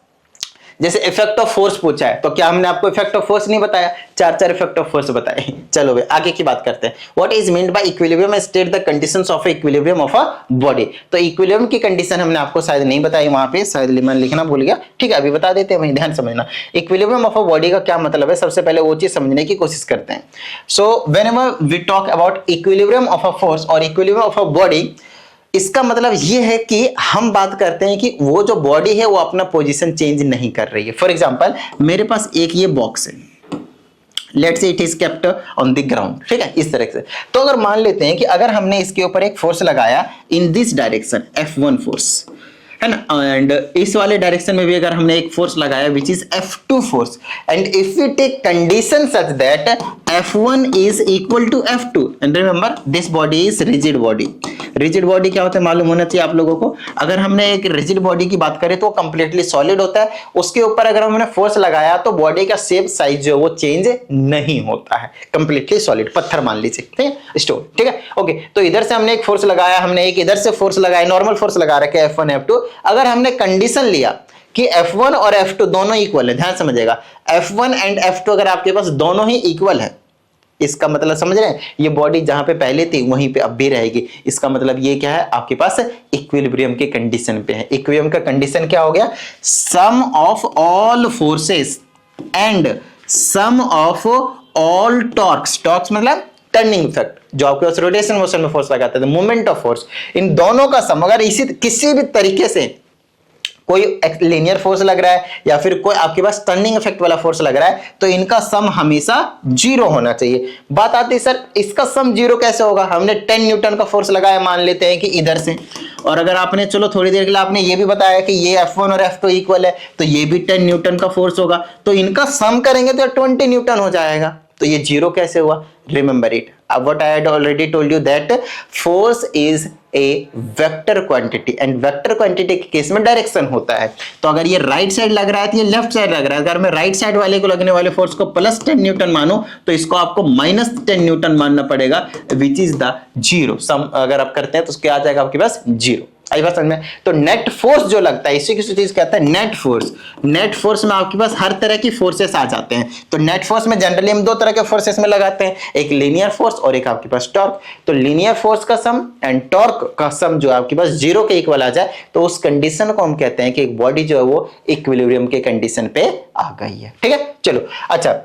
जैसे इफेक्ट ऑफ फोर्स पूछा है, तो क्या हमने आपको इफेक्ट ऑफ फोर्स नहीं बताया? चार इफेक्ट ऑफ फोर्स बताए। चलो भाई आगे की बात करते हैं। What is meant by equilibrium? State the conditions of equilibrium of a body. तो इक्विलिब्रियम की कंडीशन हमने आपको शायद नहीं बताई वहां पे, शायद मैं लिखना भूल गया। ठीक है, अभी बता देते हैं, वही ध्यान समझना। इक्विलिब्रियम ऑफ अ बॉडी का क्या मतलब है, सबसे पहले वो चीज समझने की कोशिश करते हैं। So whenever we talk about equilibrium of a force और इक्विलिब्रियम ऑफ अ बॉडी, इसका मतलब ये है कि हम बात करते हैं कि वो जो बॉडी है वो अपना पोजीशन चेंज नहीं कर रही है। फॉर एग्जांपल मेरे पास एक ये बॉक्स है, let's say it is kept on the ground. ठीक है, इस तरह से। तो अगर मान लेते हैं कि अगर हमने इसके ऊपर एक फोर्स लगाया in this direction, F1 force है ना, एंड इस वाले डायरेक्शन में भी अगर हमने एक फोर्स लगाया which is F2 force, and if we take condition such that F1 is equal to F2, and remember this body is rigid body. Rigid body क्या होता है मालूम होना चाहिए आप लोगों को। अगर हमने एक रिजिड बॉडी की बात करें तो कंप्लीटली सॉलिड होता है, उसके ऊपर अगर हमने फोर्स लगाया तो बॉडी का शेप साइज जो है वो चेंज नहीं होता है, कंप्लीटली सॉलिड। पत्थर मान लीजिए, ठीक है, स्टोन। ठीक है, ओके। तो इधर से हमने एक फोर्स लगाया, हमने एक इधर से फोर्स लगाया, नॉर्मल फोर्स लगा रखे F1 F2। अगर हमने कंडीशन लिया कि F1 और F2 दोनों इक्वल है, ध्यान समझिएगा, F1 एंड F2 अगर आपके पास दोनों ही इक्वल है, इसका मतलब समझ रहे हैं, ये बॉडी जहां पे पहले थी वहीं पे अब भी रहेगी। इसका मतलब ये क्या है, आपके पास इक्विलिब्रियम के कंडीशन पे है। इक्विलिब्रियम का कंडीशन क्या हो गया? Sum of all forces and sum of all torques. Torques मतलब टर्निंग इफेक्ट, जो आपके पास रोटेशन मोशन में फोर्स लगाते हैं, मोमेंट ऑफ फोर्स, इन दोनों का सम अगर इसी किसी भी तरीके से कोई लीनियर फोर्स लग रहा है या फिर कोई आपके पास टर्निंग इफेक्ट वाला फोर्स लग रहा है, तो इनका सम हमेशा जीरो होना चाहिए। बात आती है सर इसका सम जीरो कैसे होगा? हमने 10 न्यूटन का फोर्स लगाया, मान लेते हैं कि इधर से, और अगर आपने चलो थोड़ी देर के लिए आपने ये भी बताया कि ये F1 और F2 इक्वल है, तो ये भी 10 न्यूटन का फोर्स होगा, तो इनका सम करेंगे तो 20 न्यूटन हो जाएगा। तो ये जीरो कैसे हुआ? Remember it, what I had already told you that force is a vector quantity and vector quantity के केस में डायरेक्शन होता है। तो अगर ये राइट साइड लग रहा है तो ये लेफ्ट साइड लग रहा है। अगर मैं राइट साइड वाले को लगने वाले फोर्स को प्लस 10 न्यूटन मानो तो इसको आपको माइनस 10 न्यूटन मानना पड़ेगा, विच इज द जीरो। सम अगर आप करते हैं तो उसके आ जाएगा आपके पास जीरो। आई बात समझ में? तो नेट फोर्स जो लगता है इसी किसी चीज कहता है नेट फोर्स। नेट फोर्स में आपके पास हर तरह की फोर्सेस आ जाते हैं। तो नेट फोर्स में जनरली हम दो तरह के फोर्सेस में लगाते हैं, एक लीनियर फोर्स और एक आपके पास टॉर्क। तो लीनियर फोर्स का सम एंड टॉर्क का सम जो आपके पास जीरो के इक्वल आ जाए तो उस कंडीशन को हम कहते हैं कि एक बॉडी जो है वो इक्विलिब्रियम के कंडीशन पे आ गई है। ठीक है, चलो अच्छा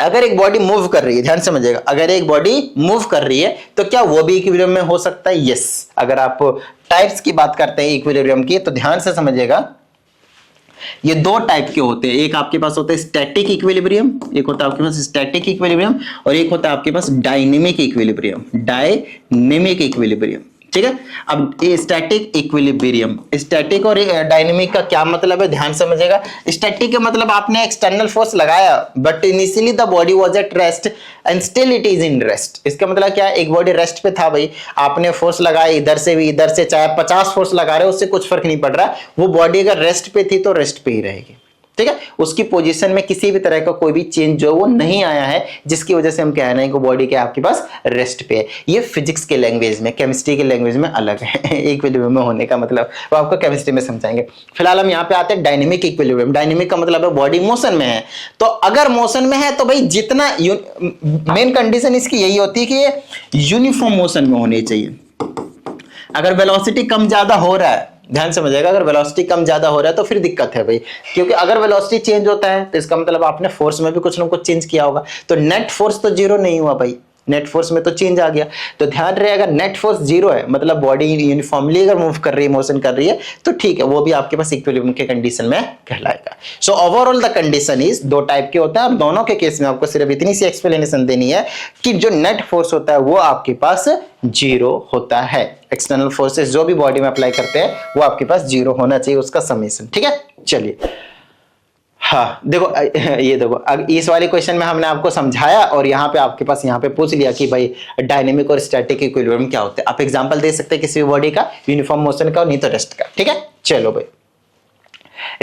अगर एक बॉडी मूव कर रही है, ध्यान समझिएगा, अगर एक बॉडी मूव कर रही है तो क्या वो भी इक्विलिब्रियम में हो सकता है? यस। अगर आप टाइप्स की बात करते हैं इक्विलिब्रियम की तो ध्यान से समझिएगा, ये दो टाइप के होते हैं। एक आपके पास होता है स्टैटिक इक्विलिब्रियम, एक होता है आपके पास स्टैटिक इक्विलिब्रियम, और एक होता है आपके पास डायनेमिक इक्विलिब्रियम। डायनेमिक इक्विलिब्रियम, ठीक है। अब ये स्टैटिक इक्विलिब्रियम, स्टैटिक और डायनेमिक का क्या मतलब है, ध्यान समझिएगा। स्टैटिक का मतलब आपने एक्सटर्नल फोर्स लगाया but initially the body was at rest and still it is in rest. इसका मतलब क्या है, एक बॉडी रेस्ट पे था भाई, आपने फोर्स लगाया इधर से भी इधर से, चाहे 50 फोर्स लगा रहे हो उससे कुछ फर्क नहीं पड़ रहा, वो बॉडी अगर रेस्ट पे थी तो रेस्ट पे ही रहेगी, ठीक है। उसकी पोजीशन में किसी भी तरह का कोई भी चेंज जो वो नहीं आया है, जिसकी वजह से हम कह रहे हैं कि बॉडी के आपके पास रेस्ट पे है। ये फिजिक्स के लैंग्वेज में, केमिस्ट्री के लैंग्वेज में अलग है इक्विलिब्रियम में होने का मतलब, वो आपको केमिस्ट्री में समझाएंगे। फिलहाल हम यहाँ पे आते हैं डायनेमिक इक्विलिब्रियम। डायनेमिक का मतलब है बॉडी मोशन में है। तो अगर मोशन में है तो भाई जितना मेन कंडीशन इसकी यही होती है कि ये यूनिफॉर्म मोशन में होनी चाहिए। अगर वेलोसिटी कम ज्यादा हो रहा है, ध्यान समझिएगा, अगर वेलोसिटी कम ज्यादा हो रहा है तो फिर दिक्कत है भाई, क्योंकि अगर वेलोसिटी चेंज होता है तो इसका मतलब आपने फोर्स में भी कुछ ना कुछ चेंज किया होगा। तो नेट फोर्स तो जीरो नहीं हुआ भाई, नेट फोर्स में तो चेंज आ गया। तो ध्यान रहे, अगर नेट फोर्स जीरो है मतलब बॉडी यूनिफॉर्मली अगर मूव कर रही है, मोशन कर रही है, तो ठीक है, वो भी आपके पास इक्विलिब्रियम के कंडीशन में कहलाएगा। So overall the condition is, दो टाइप के होते हैं और दोनों के केस में आपको सिर्फ इतनी सी एक्सप्लेनेशन देनी है कि जो नेट फोर्स होता है वो आपके पास जीरो होता है। एक्सटर्नल फोर्सेस जो भी बॉडी में अप्लाई करते हैं वो आपके पास जीरो होना चाहिए, उसका समेशन, ठीक है। चलिए, हाँ देखो, ये देखो, इस वाले क्वेश्चन में हमने आपको समझाया और यहाँ पे आपके पास यहाँ पे पूछ लिया कि भाई डायनेमिक और स्टैटिक इक्विलिब्रियम क्या होते हैं। आप एग्जांपल दे सकते हैं किसी भी बॉडी का, यूनिफॉर्म मोशन का और नहीं तो रेस्ट का, ठीक है। चलो भाई,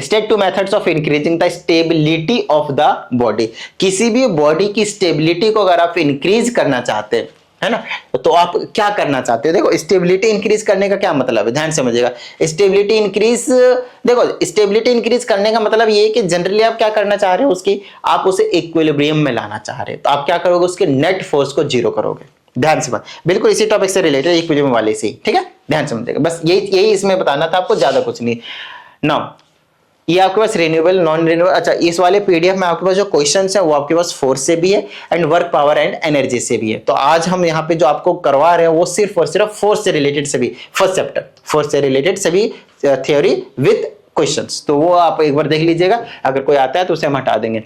state two methods of increasing the stability of the body. किसी भी बॉडी की स्टेबिलिटी को अगर आप इंक्रीज करना चाहते हैं, है ना, तो आप क्या करना चाहते हो? देखो, स्टेबिलिटी इंक्रीज करने का क्या मतलब है, ध्यान समझिएगा। स्टेबिलिटी इंक्रीज, देखो स्टेबिलिटी इंक्रीज करने का मतलब ये है कि जनरली आप क्या करना चाह रहे हो, उसकी आप उसे इक्विलिब्रियम में लाना चाह रहे हो। तो आप क्या करोगे, उसके नेट फोर्स को जीरो करोगे। ध्यान से, बिल्कुल इसी टॉपिक से रिलेटेड, इक्विलिब्रियम वाले से, ठीक है। ध्यान समझिएगा, बस यही इसमें बताना था आपको, ज्यादा कुछ नहीं। नाउ ये आपके पास रिन्यूएबल, नॉन रिन्यूएबल, अच्छा इस वाले पीडीएफ में आपके पास जो क्वेश्चंस है वो आपके पास फोर्स से भी है and work power and energy से भी है। तो आज हम यहाँ पे जो आपको करवा रहे हैं वो सिर्फ और सिर्फ फोर्स से रिलेटेड सभी, फर्स्ट चैप्टर फोर्स से रिलेटेड सभी थ्योरी विद क्वेश्चंस। तो वो आप एक बार देख लीजिएगा, अगर कोई आता है तो उसे हम हटा देंगे।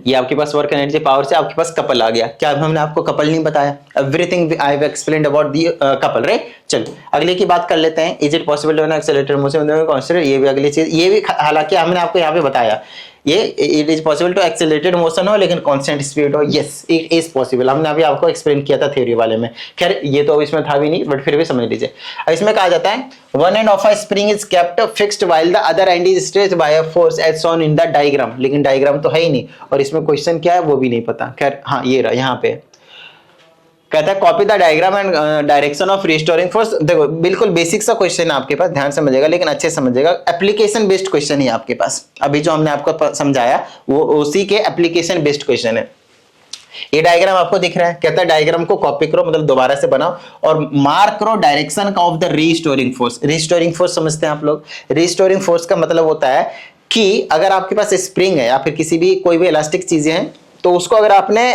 ये आपके पास वर्क एनर्जी पावर से आपके पास कपल आ गया। क्या हमने आपको कपल नहीं बताया? Everything I have explained about the couple, right. चलो अगले की बात कर लेते हैं। Is it possible to accelerated motion consider, ये भी अगली चीज, ये भी हालांकि हमने आपको यहाँ पे बताया, ये it is possible to accelerated motion हो लेकिन कांस्टेंट स्पीड हो। यस, इट इज पॉसिबल, हमने अभी आपको एक्सप्लेन किया था थ्योरी वाले में। खैर ये तो इसमें था भी नहीं, बट फिर भी समझ लीजिए। इसमें कहा जाता है one end of a spring is kept fixed while the other end is stretched by a force as shown in the diagram. लेकिन डायग्राम तो है ही नहीं और इसमें क्वेश्चन क्या है वो भी नहीं पता। खैर हाँ, ये रहा, यहाँ पे कहता है copy the diagram and direction of restoring force. देखो बिल्कुल बेसिक सा क्वेश्चन है आपके पास, ध्यान समझिएगा, लेकिन अच्छे समझिएगा। एप्लीकेशन बेस्ड क्वेश्चन है आपके पास। अभी जो हमने आपको समझाया वो उसी के एप्लीकेशन बेस्ड क्वेश्चन है। ये डायग्राम आपको दिख रहा है, कहता है डायग्राम को कॉपी करो, मतलब दोबारा से बनाओ और मार्क करो डायरेक्शन का of the restoring force. Restoring force समझते हैं आप लोग? रिस्टोरिंग फोर्स का मतलब होता है कि अगर आपके पास स्प्रिंग है या फिर किसी भी कोई भी इलास्टिक चीजें हैं, तो उसको अगर आपने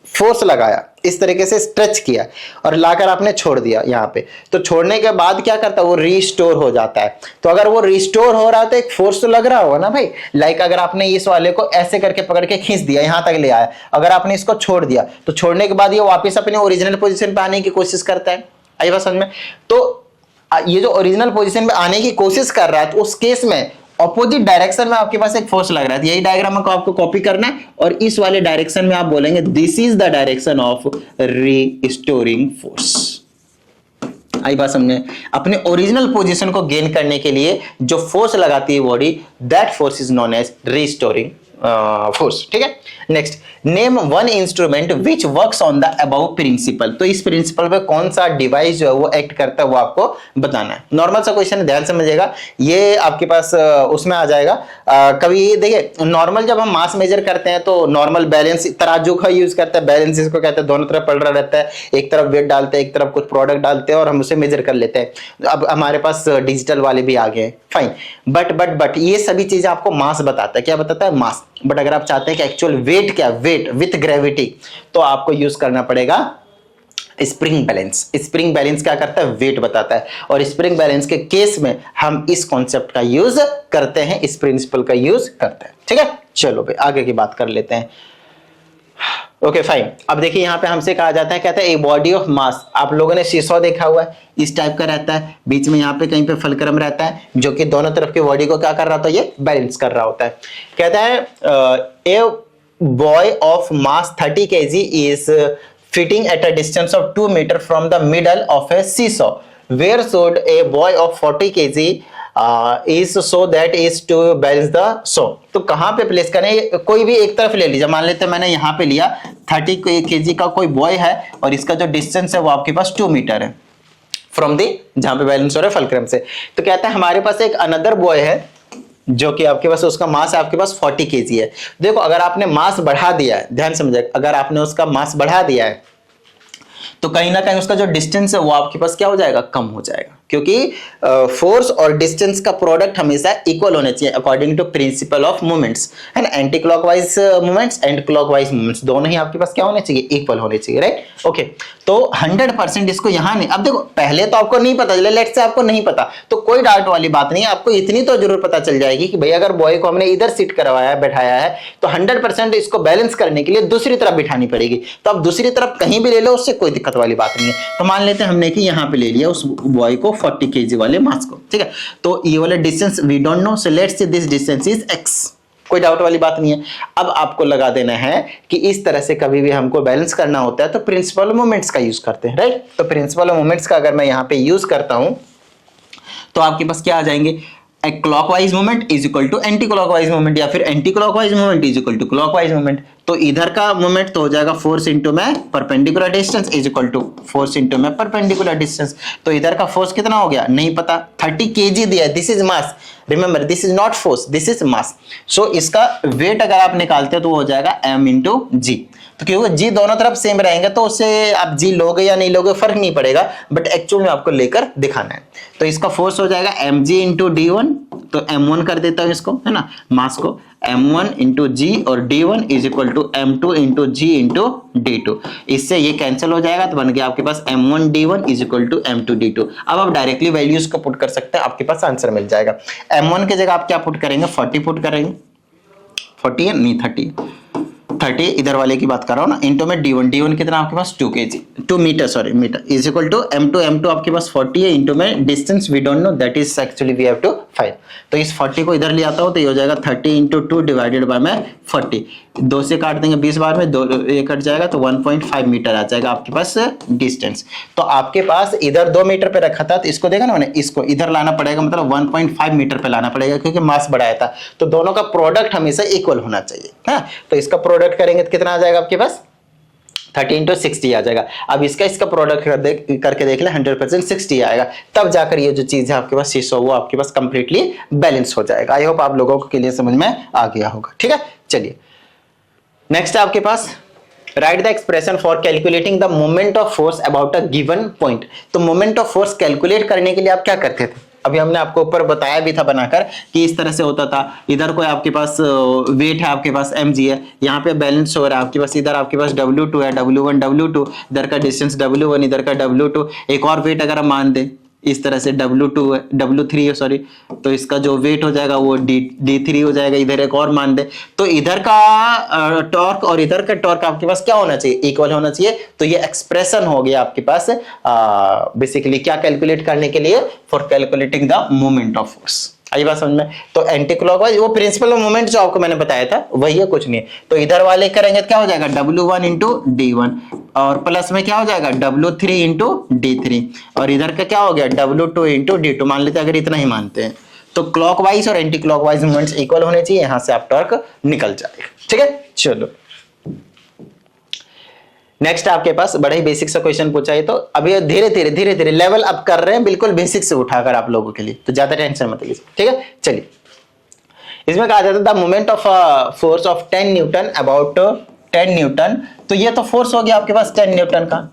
फोर्स लगाया, इस तरीके से स्ट्रेच किया और लाकर आपने छोड़ दिया यहाँ पे, तो छोड़ने के बाद क्या करता है वो रिस्टोर हो जाता है। तो अगर वो रिस्टोर हो रहा है तो एक फोर्स तो लग रहा होगा ना भाई। लाइक अगर आपने इस वाले को ऐसे करके पकड़ के खींच दिया, यहां तक ले आया, अगर आपने इसको छोड़ दिया तो छोड़ने के बाद ये वापस अपने ओरिजिनल पोजीशन पे आने की कोशिश करता है। आई बात समझ में? तो ये जो ओरिजिनल पोजीशन पे आने की कोशिश कर रहा है, तो उस केस में ऑपोजिट डायरेक्शन में आपके पास एक फोर्स लग रहा है। यही डायग्राम को आपको कॉपी करना है और इस वाले डायरेक्शन में आप बोलेंगे this is the direction of restoring force. आई बात समझे? अपने ओरिजिनल पोजीशन को गेन करने के लिए जो फोर्स लगाती है body, that force is known as restoring force. ठीक है, next, name one instrument which works on the above principle. तो इस प्रिंसिपल पे कौन सा डिवाइस जो है वो एक्ट करता है वो आपको बताना है। नॉर्मल सा क्वेश्चन है, ध्यान समझिएगा। ये आपके पास उसमें आ जाएगा। कभी देखिए, नॉर्मल जब हम मास मेजर करते हैं तो नॉर्मल बैलेंस तराजू का यूज करते हैं। बैलेंस इसको कहते हैं, दोनों तरफ पड़ रहा रहता है, एक तरफ वेट डालते हैं, एक तरफ कुछ प्रोडक्ट डालते हैं और हम उसे मेजर कर लेते हैं। अब हमारे पास डिजिटल वाले भी आ गए, फाइन। बट ये सभी चीजें आपको मास बताता है। क्या बताता है? मास। बट अगर आप चाहते हैं कि एक्चुअल वेट क्या, वेट विथ ग्रेविटी, तो आपको यूज करना पड़ेगा स्प्रिंग बैलेंस। स्प्रिंग बैलेंस क्या करता है, वेट बताता है, और स्प्रिंग बैलेंस के केस में हम इस कॉन्सेप्ट का यूज करते हैं, इस प्रिंसिपल का यूज करते हैं। ठीक है, चलो भाई आगे की बात कर लेते हैं। ओके फाइन, अब देखिए यहां पे हमसे कहा जाता है, कहता है ए बॉडी ऑफ मास, आप लोगों ने सीसॉ देखा हुआ है, इस टाइप का रहता है, बीच में यहाँ पे कहीं पे फलक्रम रहता है जो कि दोनों तरफ की बॉडी को क्या कर रहा होता है, ये बैलेंस कर रहा होता है। कहता है a boy of mass 30 kg is fitting at a distance of 2 meters from the middle of a seesaw. Where should a boy of 40 kg is so that is to balance the saw? तो कहां पे place करें, कोई भी एक तरफ ले लीजिए, मान लेते हैं मैंने यहां पे लिया 30 kg का कोई बॉय है और इसका जो डिस्टेंस है वो आपके पास 2 मीटर है फ्रॉम दी, जहां पे बैलेंस हो रहा है फलक्रम से। तो कहता है हमारे पास एक अनदर बॉय है जो कि आपके पास, उसका मास आपके पास 40 kg है। देखो अगर आपने मास बढ़ा दिया है, ध्यान समझिए, अगर आपने उसका मास बढ़ा दिया है तो कहीं ना कहीं उसका जो डिस्टेंस है वो आपके पास क्या हो जाएगा, कम हो जाएगा, क्योंकि फोर्स और डिस्टेंस का प्रोडक्ट हमेशा इक्वल होने चाहिए according to principle of moments, है ना। Anti clockwise moments and clockwise moments दोनों ही आपके पास क्या होने चाहिए, इक्वल होने चाहिए, राइट। ओके, तो 100% इसको यहां नहीं, अब देखो पहले तो आपको नहीं पता, लेट्स से आपको नहीं पता तो कोई डाउट वाली बात नहीं है, आपको इतनी तो जरूर पता चल जाएगी कि भाई अगर बॉय को हमने इधर सीट करवाया है, बैठाया है, तो 100% इसको बैलेंस करने के लिए दूसरी तरफ बिठानी पड़ेगी। तो आप दूसरी तरफ कहीं भी ले लो, उससे कोई दिक्कत वाली बात नहीं है। तो मान लेते हैं हमने कि यहां पे ले लिया उस बॉय को 40 kg वाले मास को, ठीक है, तो ये वाला distance we don't know, so let's say this distance is x, कोई डाउट वाली बात नहीं है। अब आपको लगा देना है कि इस तरह से कभी भी हमको बैलेंस करना होता है तो प्रिंसिपल मोमेंट्स का यूज करते हैं, राइट। तो प्रिंसिपल मोमेंट्स का अगर मैं यहां पे यूज करता हूं तो आपके पास क्या आ जाएंगे, clockwise moment is equal to anti clockwise moment, या फिर anti clockwise moment is equal to clockwise moment. तो इधर का मोमेंट तो हो जाएगा फोर्स इंटू में perpendicular distance is equal to force into में परपेंडिकुलर डिस्टेंस। तो इधर का फोर्स कितना हो गया, नहीं पता, 30 kg दिया है, this is mass, remember this is not force, this is mass. So इसका वेट अगर आप निकालते हो तो वो हो जाएगा m इंटू जी। तो क्योंकि जी दोनों तरफ सेम रहेंगे तो उससे आप जी लोगे या नहीं लोगे फर्क नहीं पड़ेगा, बट एक्चुअल में आपको लेकर दिखाना है। तो इसका फोर्स हो जाएगा mg इंटू d1, तो m1 कर देता हूं इसको, है ना, मास को m1 इंटू जी और d1 is equal to m2 into g into d2। इससे ये कैंसिल हो जाएगा तो बन गया आपके पास m1 d1 is equal to m2 d2। अब आप डायरेक्टली वैल्यूज को पुट कर सकते हैं, आपके पास आंसर मिल जाएगा। m1 की जगह आप क्या पुट करेंगे, 40 पुट करेंगे, 40 है नहीं 30 इधर वाले की बात कर रहा हूं ना, इंटू में d1 कितना आपके पास 2 kg, 2 metre, sorry metre, is equal to m2 आपके पास 40 है, इंटू में distance we don't know, that is actually we have to find. तो इस 40 को इधर ले आता हूं तो ये हो जाएगा 30 इंटू 2 डिवाइडेड बाय में 40, 2 से काट देंगे 20 बार में, 2 ये कट जाएगा तो 1.5 मीटर आ जाएगा आपके पास डिस्टेंस। तो आपके पास इधर 2 मीटर पे रखा था तो इसको देखा ना मैंने, इसको इधर लाना पड़ेगा, मतलब 1.5 मीटर पे लाना पड़ेगा क्योंकि मास बढ़ाया था। तो दोनों का प्रोडक्ट हमेशा इक्वल होना चाहिए, हाँ। तो इसका प्रोडक्ट करेंगे तो कितना आ जाएगा आपके पास, 30 इंटू 60 आ जाएगा। अब इसका प्रोडक्ट करके देख ले, 100% 60 आएगा, तब जाकर ये जो चीज है आपके पास शीशो वो आपके पास कंप्लीटली बैलेंस हो जाएगा। आई होप आप लोगों के लिए समझ में आ गया होगा, ठीक है। चलिए नेक्स्ट है आपके पास, write the expression for calculating the moment of force about a given point. तो मोमेंट ऑफ फोर्स कैलकुलेट करने के लिए आप क्या करते थे, अभी हमने आपको ऊपर बताया भी था बनाकर कि इस तरह से होता था। इधर कोई आपके पास वेट है, आपके पास mg है, यहाँ पे बैलेंस हो रहा है आपके पास, इधर आपके पास w2 है, w1 w2, इधर का डिस्टेंस w1, इधर का w2, एक और वेट अगर हम मान दें इस तरह से w2 है, w3 है सॉरी, तो इसका जो वेट हो जाएगा वो d3 हो जाएगा, इधर एक और मान दे, तो इधर का टॉर्क और इधर का टॉर्क आपके पास क्या होना चाहिए, इक्वल होना चाहिए। तो ये एक्सप्रेशन हो गया आपके पास बेसिकली क्या कैलकुलेट करने के लिए, for calculating the moment of force. आई बात समझ में। तो एंटी क्लॉकवाइज वो प्रिंसिपल ऑफ मोमेंट जो आपको मैंने बताया था वही है, कुछ नहीं है। तो इधर वाले करेंगे तो क्या हो जाएगा, w1 इंटू d1 और प्लस में क्या हो जाएगा w3 इंटू d3 और इधर का क्या हो गया w2 इंटू d2। मान लेते हैं अगर इतना ही मानते हैं तो क्लॉकवाइज और एंटी क्लॉकवाइज मोमेंट्स इक्वल होने चाहिए, यहां से आप टॉर्क निकल जाएगा, ठीक है। चलो नेक्स्ट आपके पास बड़ा ही बेसिक सा क्वेश्चन पूछा है, तो अभी धीरे धीरे लेवल अप कर रहे हैं, बिल्कुल बेसिक से उठाकर आप लोगों के लिए, तो ज्यादा टेंशन मत लीजिए, ठीक है। चलिए इसमें कहा जाता है the moment of force of 10 Newton about 10 Newton, तो ये तो फोर्स हो गया आपके पास 10 न्यूटन का।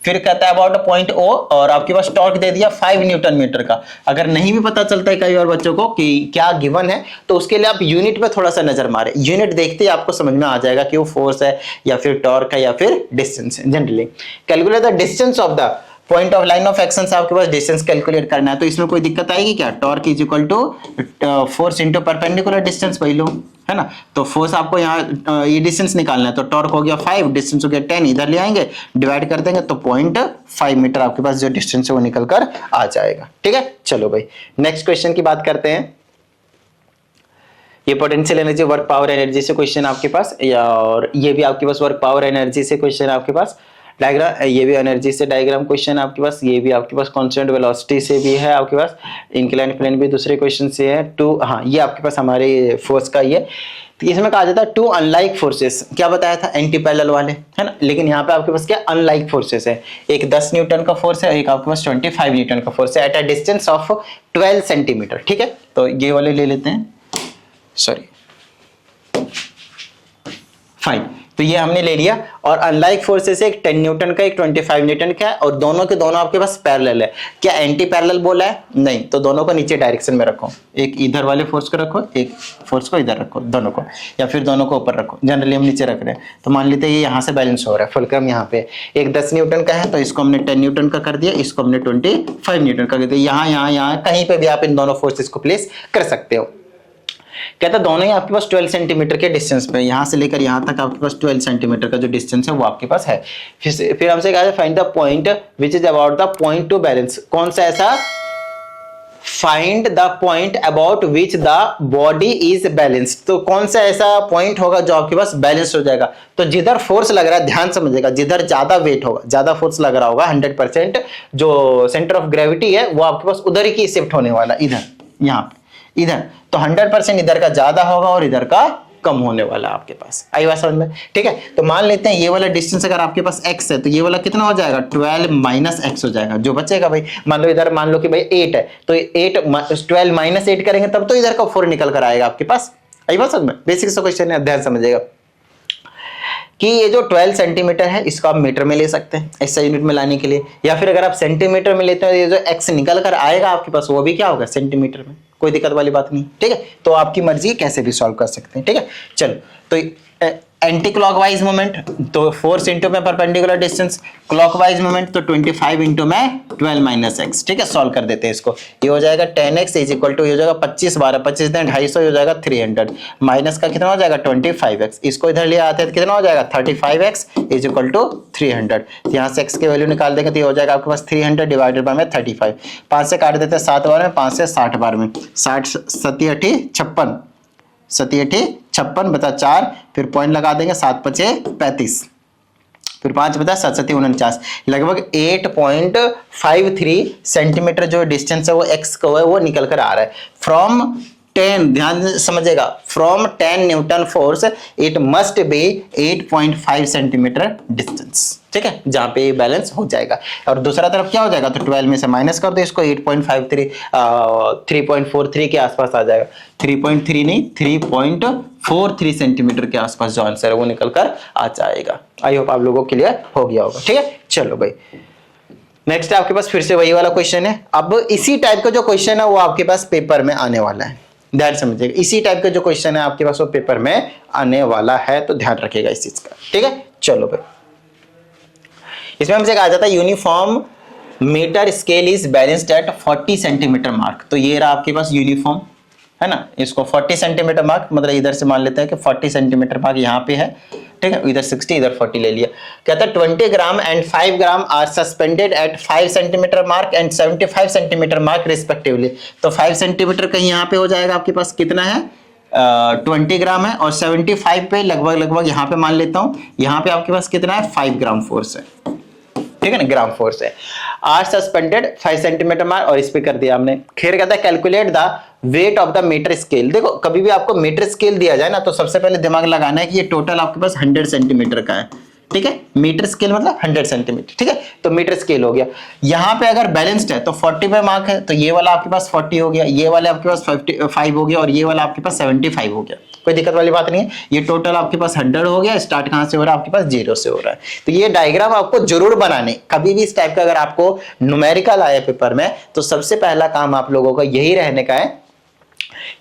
फिर कहता है अबाउट पॉइंट ओ, और आपके पास टॉर्क दे दिया 5 न्यूटन मीटर का। अगर नहीं भी पता चलता है कई और बच्चों को कि क्या गिवन है, तो उसके लिए आप यूनिट पे थोड़ा सा नजर मारे, यूनिट देखते ही आपको समझ में आ जाएगा कि वो फोर्स है या फिर टॉर्क है या फिर डिस्टेंस है। Generally calculate the distance of the point of line of action से आपके पास डिस्टेंस कैलकुलेट करना है, तो इसमें कोई दिक्कत आएगी क्या? Torque is equal to force into perpendicular distance पढ़ लो, है ना। तो फोर्स आपको यहाँ ये डिस्टेंस निकालना है, तो टॉर्क हो गया 5, डिस्टेंस हो गया 10, इधर ले आएंगे डिवाइड कर देंगे तो 0.5 मीटर आपके पास जो डिस्टेंस है वो निकल कर आ जाएगा। ठीक है, चलो भाई नेक्स्ट क्वेश्चन की बात करते हैं। ये potential energy work power energy से क्वेश्चन आपके पास, या और ये भी आपके पास वर्क पावर एनर्जी से क्वेश्चन आपके पास। डायग्राम, ये भी एनर्जी से डायग्राम क्वेश्चन आपके पास, ये भी आपके पास कांस्टेंट वेलोसिटी से भी है आपके पास, इंक्लाइन प्लेन भी दूसरे क्वेश्चन से है। टू, हाँ ये आपके पास हमारे फोर्स का ये, तो इसमें कहा जाता है टू अनलाइक फोर्सेस, क्या बताया था? एंटी पैरेलल वाले, है ना। लेकिन यहाँ पे आपके पास क्या अनलाइक फोर्सेस है, एक 10 न्यूटन का फोर्स है, एक आपके पास 25 न्यूटन का फोर्स है at a distance of 12 centimetre. ठीक है, तो ये वाले ले लेते हैं, सॉरी 5, तो ये हमने ले लिया। और अनलाइक फोर्सेस एक 10 न्यूटन का, एक 25 न्यूटन का है, और दोनों के दोनों आपके पास पैरेलल है। क्या एंटी पैरेलल बोला है? नहीं, तो दोनों को नीचे डायरेक्शन में रखो, एक इधर वाले फोर्स को रखो, एक फोर्स को इधर रखो, दोनों को, या फिर दोनों को ऊपर रखो। जनरली हम नीचे रख रहे हैं, तो मान लेते हैं ये यहाँ से बैलेंस हो रहा है, फुलक्रम यहाँ पे एक 10 न्यूटन का है, तो इसको हमने 10 न्यूटन का कर दिया, इसको हमने 25 न्यूटन का कर दिया। यहाँ कहीं पे भी आप इन दोनों फोर्सेस को प्लेस कर सकते हो। कहता है दोनों ही आपके पास 12 सेंटीमीटर के डिस्टेंस पे, यहां से लेकर यहां तक आपके पास 12 सेंटीमीटर का जो डिस्टेंस है वो आपके पास है। फिर हमसे कहा है find the point which is about the point two balance. कौन सा ऐसा? Find the point about which the body is balanced, तो कौन सा ऐसा पॉइंट होगा जो आपके पास बैलेंस हो जाएगा? तो जिधर फोर्स लग रहा है, ध्यान समझिएगा, जिधर ज्यादा वेट होगा, ज्यादा फोर्स लग रहा होगा 100%, जो सेंटर ऑफ ग्रेविटी है वो आपके पास उधर ही की शिफ्ट होने वाला, इधर, यहाँ पे, इधर, तो 100% इधर का ज्यादा होगा और इधर का कम होने वाला आपके पास। आई बात समझ में? ठीक है, तो मान लेते हैं ये वाला डिस्टेंस अगर आपके पास x है, तो ये वाला कितना हो जाएगा? 12 माइनस x हो जाएगा, जो बचेगा भाई, मान लो इधर, मान लो कि भाई 8 है, तो 12 माइनस 8 करेंगे तब तो इधर का 4 निकल कर आएगा आपके पास। आई बात समझ में? बेसिक सा क्वेश्चन है, ध्यान समझिएगा कि ये जो 12 सेंटीमीटर है इसको आप मीटर में ले सकते हैं ऐसा यूनिट में लाने के लिए, या फिर अगर आप सेंटीमीटर में लेते हो, ये जो x निकल कर आएगा आपके पास वो भी क्या होगा? सेंटीमीटर में, कोई दिक्कत वाली बात नहीं। ठीक है, तो आपकी मर्जी कैसे भी सॉल्व कर सकते हैं। ठीक है, चलो, तो एंटी क्लॉकवाइज मोमेंट, तो फोर्स इंटू में परपेंडिकुलर डिस्टेंस, क्लॉकवाइज मोमेंट तो 25 इंटू में 12 माइनस एक्स। ठीक है, सॉल्व कर देते हैं इसको, ये हो जाएगा 10x इज इक्वल टू, ये हो जाएगा 25 12 25 दें 250, हो जाएगा 300, माइनस का कितना हो जाएगा? 25x, इसको इधर ले आते हैं तो कितना हो जाएगा? 35x इज इक्वल टू 300, यहाँ से x की वैल्यू निकाल देंगे तो ये हो जाएगा आपके पास 300 डिवाइडेड बाय में 35, 5 से काट देते हैं 7 बार में, 5 से 60 बार में, 60 7 8 56, 7 8 56 बता 4, फिर पॉइंट लगा देंगे, 7 5 35, फिर 5 बता 7 7 49, लगभग 8.53 सेंटीमीटर जो डिस्टेंस है वो x का है वो निकल कर आ रहा है फ्रॉम 10, ध्यान समझेगा, from 10 Newton force it must be 8.5 centimetre distance. ठीक है, जहां पे बैलेंस हो जाएगा, और दूसरा तरफ क्या हो जाएगा? तो 12 में से माइनस कर दो इसको, 8.53 3.43 के आसपास आ जाएगा, 3.3 नहीं 3.43 सेंटीमीटर के आसपास जो आंसर है वो निकल कर आ जाएगा। आई होप आप लोगों के लिए हो गया होगा। ठीक है, चलो भाई नेक्स्ट आपके पास फिर से वही वाला क्वेश्चन है। अब इसी टाइप का जो क्वेश्चन है वो आपके पास पेपर में आने वाला है, ध्यान समझिएगा, इसी टाइप का जो क्वेश्चन है आपके पास वो पेपर में आने वाला है, तो ध्यान रखिएगा इस चीज का। ठीक है, चलो भाई इसमें हमसे कहा जाता है uniform metre scale is balanced at 40 centimetre mark, तो ये रहा आपके पास यूनिफॉर्म, है ना, इसको 40 सेंटीमीटर मार्क, मतलब इधर से मान लेते हैं कि 40 सेंटीमीटर मार्क यहाँ पे है। ठीक है, इधर 60 इधर 40 ले लिया। कहता है 20 gram and 5 gram are suspended at 5 centimetre mark and 75 centimetre mark respectively, तो 5 सेंटीमीटर कहीं यहाँ पे हो जाएगा आपके पास, कितना है 20 ग्राम है, और 75 पे लगभग यहाँ पे मान लेता हूँ, यहाँ पे आपके पास कितना है 5 ग्राम फोर्स है। ठीक है ना, ग्राम फोर्स है, आर सस्पेंडेड 5 सेंटीमीटर मार्क, और इस पे कर दिया हमने। फिर कहता है calculate the weight of the metre scale. देखो कभी भी आपको मीटर स्केल दिया जाए ना, तो सबसे पहले दिमाग लगाना है कि ये टोटल आपके पास 100 सेंटीमीटर का है, ठीक है, मीटर स्केल मतलब 100 सेंटीमीटर, ठीक है, तो मीटर स्केल हो गया। यहाँ पे अगर बैलेंस्ड है तो 40 पे मार्क है, तो ये वाला आपके पास 40 हो गया, ये वाला आपके पास 55 हो गया और ये वाला आपके पास 75 हो गया। कोई दिक्कत वाली बात नहीं है। ये टोटल आपके पास 100 हो गया। स्टार्ट कहां से हो रहा है? आपके पास 0 से हो रहा है। तो ये डायग्राम आपको जरूर बनाने, कभी भी इस टाइप का अगर आपको न्यूमेरिकल आया पेपर में तो सबसे पहला काम आप लोगों का यही रहने का है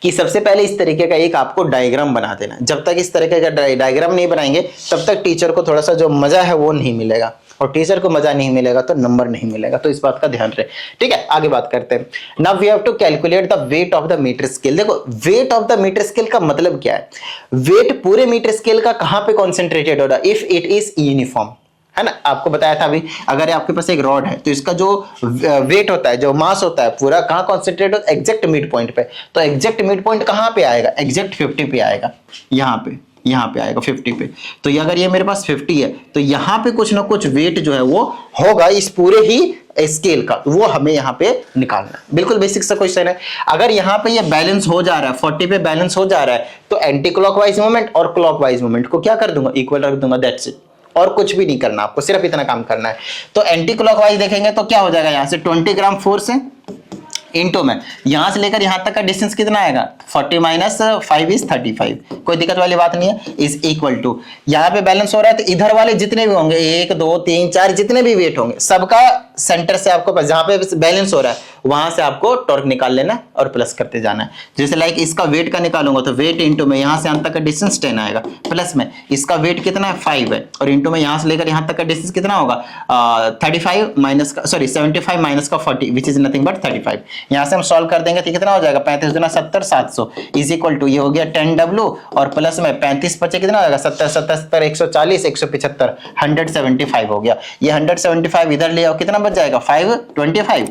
कि सबसे पहले इस तरीके का एक आपको डायग्राम बना देना। जब तक इस तरीके का डायग्राम नहीं बनाएंगे तब तक टीचर को थोड़ा सा जो मजा है वो नहीं मिलेगा, और टीचर को मजा नहीं मिलेगा तो नंबर नहीं मिलेगा। तो इस बात का ध्यान रहे, ठीक है। आगे बात करते हैं। Now we have to calculate the weight of the metre scale. देखो weight of the metre scale का मतलब क्या है? वेट पूरे मीटर स्केल का कहां पे कॉन्सेंट्रेटेड हो रहा है? इफ इट इज यूनिफॉर्म, है ना। आपको बताया था अभी, अगर आपके पास एक रॉड है तो इसका जो वेट होता है, जो मास होता है पूरा कहां कॉन्सेंट्रेट होता है? एग्जैक्ट मिड पॉइंट पे। तो एग्जैक्ट मिड पॉइंट कहां पे आएगा? एग्जैक्ट 50 पे आएगा, यहाँ पे आएगा 50 पे। तो ये अगर ये मेरे पास 50 है तो यहाँ पे कुछ ना कुछ वेट जो है वो होगा इस पूरे ही स्केल का, वो हमें यहाँ पे निकालना है। बिल्कुल बेसिक सा क्वेश्चन है। अगर यहाँ पे ये बैलेंस हो जा रहा है, 40 पे बैलेंस हो जा रहा है, तो एंटी क्लॉकवाइज मूवमेंट और क्लॉकवाइज मूवमेंट को क्या कर दूंगा? इक्वल रख दूंगा, दैट्स इट। और कुछ भी नहीं करना आपको, सिर्फ इतना काम करना है। तो एंटी क्लॉकवाइज देखेंगे तो क्या हो जाएगा? यहाँ से 20 ग्राम फोर्स है इंटू में यहां से लेकर यहां तक का डिस्टेंस कितना आएगा? 40 माइनस 5 इज 35। कोई दिक्कत वाली बात नहीं है। इज इक्वल टू, यहां पे बैलेंस हो रहा है तो इधर वाले जितने भी होंगे 1 2 3 4 जितने भी वेट होंगे सबका सेंटर से आपको जहां पे बैलेंस हो रहा है वहां से आपको टॉर्क निकाल लेना और प्लस करते जाना है। जैसे लाइक इसका वेट का निकालूंगा तो वेट इंटू में यहां से यहां तक का डिस्टेंस 10 आएगा, प्लस में इसका वेट कितना है? 5 है, और इंटू में यहां से लेकर यहां तक का डिस्टेंस कितना होगा? 35 माइनस का 75 माइनस का 40 विच इज नथिंग बट 35। यहां से हम सॉल्व कर देंगे तो कितना हो जाएगा? 35 गुना 70 700 इज इक्वल टू, ये हो गया 10W और प्लस में 35 बचे कितना हो जाएगा? 70 77 140 175 175 हो गया। ये 175 इधर ले आओ, कितना बच जाएगा? 525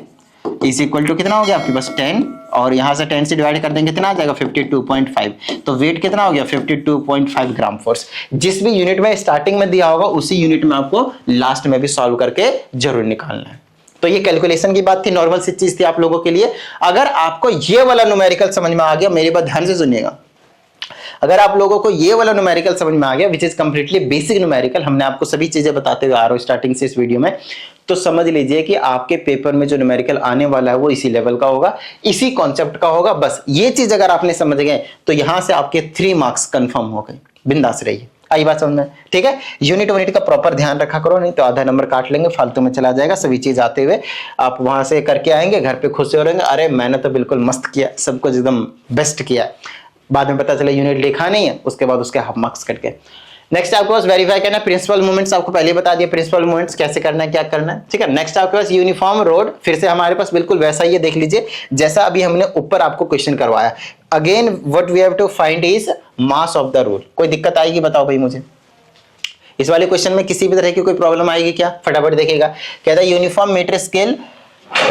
इज इक्वल टू कितना हो गया आपके पास? 10, और यहां से 10 से डिवाइड कर देंगे कितना आ जाएगा? 52.5। तो वेट कितना हो गया? 52.5 ग्राम फोर्स। जिस भी यूनिट में स्टार्टिंग में दिया होगा उसी यूनिट में आपको लास्ट में भी सॉल्व करके जरूर निकालना है। तो ये कैलकुलेशन की बात थी, नॉर्मल सी चीज थी आप लोगों के लिए। अगर आपको ये वाला न्यूमेरिकल समझ में आ गया, मेरी बात ध्यान से सुनिएगा, अगर आप लोगों को ये वाला न्यूमेरिकल समझ में आ गया which is completely basic numerical, हमने आपको सभी चीजें बताते हुए आ रहा हूं स्टार्टिंग से इस वीडियो में, तो समझ लीजिए कि आपके पेपर में जो न्यूमेरिकल आने वाला है वो इसी लेवल का होगा, इसी कॉन्सेप्ट का होगा। बस ये चीज अगर आपने समझ गए तो यहां से आपके 3 मार्क्स कंफर्म हो गए। बिंदास रहिए, आई बात समझ में? ठीक है, यूनिट का प्रॉपर ध्यान रखा करो, नहीं तो आधा नंबर काट लेंगे, फालतू में चला जाएगा। सभी चीज आते हुए आप वहां से करके आएंगे, घर पे खुश हो रहेंगे, अरे मैंने तो बिल्कुल मस्त किया, सब कुछ एकदम बेस्ट किया। बाद में पता चला यूनिट लिखा नहीं है, उसके बाद उसके हाफ मार्क्स कट गए। नेक्स्ट आपके पास वेरीफाई करना है प्रिंसिपल मूवमेंट्स, आपको पहले बता दिया प्रिंसिपल मूवमेंट्स कैसे करना है, क्या करना है, ठीक है। नेक्स्ट आपके पास यूनिफॉर्म रोड, फिर से हमारे पास बिल्कुल वैसा ही है, देख लीजिए जैसा अभी हमने ऊपर आपको क्वेश्चन करवाया। Again what we have to find is mass of the rod. कोई दिक्कत आएगी बताओ भाई मुझे? इस वाले क्वेश्चन में किसी भी तरह की कोई प्रॉब्लम आएगी क्या? फटाफट देखेगा। कहता है uniform metre scale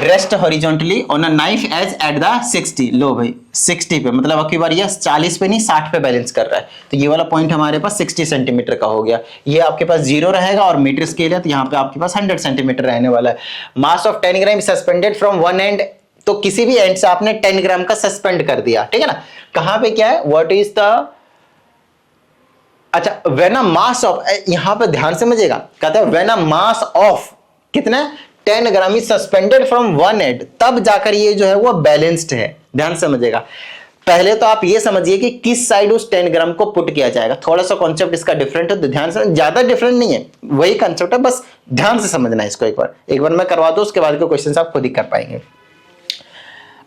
rest horizontally on a knife edge at the 60। लो भाई 60 पे, मतलब अब की बार ये 40 पे नहीं 60 पे बैलेंस कर रहा है, तो ये वाला पॉइंट हमारे पास 60 सेंटीमीटर का हो गया। ये आपके पास 0 रहेगा और मीटर स्केल है तो यहाँ पे आपके पास 100 सेंटीमीटर रहने वाला है। Mass of 10 gram suspended from one and, तो किसी भी एंड से आपने 10 ग्राम का सस्पेंड कर दिया, ठीक है ना। कहां पे क्या है? व्हाट इज द, अच्छा व्हेन अ मास ऑफ, यहां पे ध्यान समझिएगा, कहता है व्हेन अ मास ऑफ कितना 10 gram is suspended from one and, तब जाकर ये जो है वो बैलेंस्ड है। ध्यान समझिएगा, पहले तो आप ये समझिए कि किस साइड उस 10 ग्राम को पुट किया जाएगा। थोड़ा सा कॉन्सेप्ट इसका डिफरेंट है, तो ध्यान से, ज्यादा डिफरेंट नहीं है, वही कॉन्सेप्ट है, बस ध्यान से समझना है इसको। एक बार मैं करवा दूं, उसके बाद के क्वेश्चन आप खुद ही कर पाएंगे।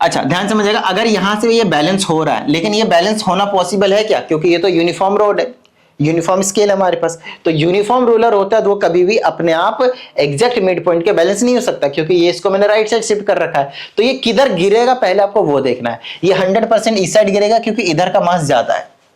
अच्छा ध्यान समझिएगा, अगर यहां से ये बैलेंस हो रहा है, लेकिन ये बैलेंस होना पॉसिबल है क्या? क्योंकि ये तो यूनिफॉर्म रोड है, यूनिफॉर्म स्केल है हमारे पास, तो यूनिफॉर्म रूलर होता है तो वो कभी भी अपने आप एग्जैक्ट मिड पॉइंट के बैलेंस नहीं हो सकता, क्योंकि ये इसको मैंने राइट साइड शिफ्ट कर रखा है। तो ये किधर गिरेगा पहले आपको वो देखना है। ये 100% इस साइड गिरेगा क्योंकि इधर का मास ज्यादा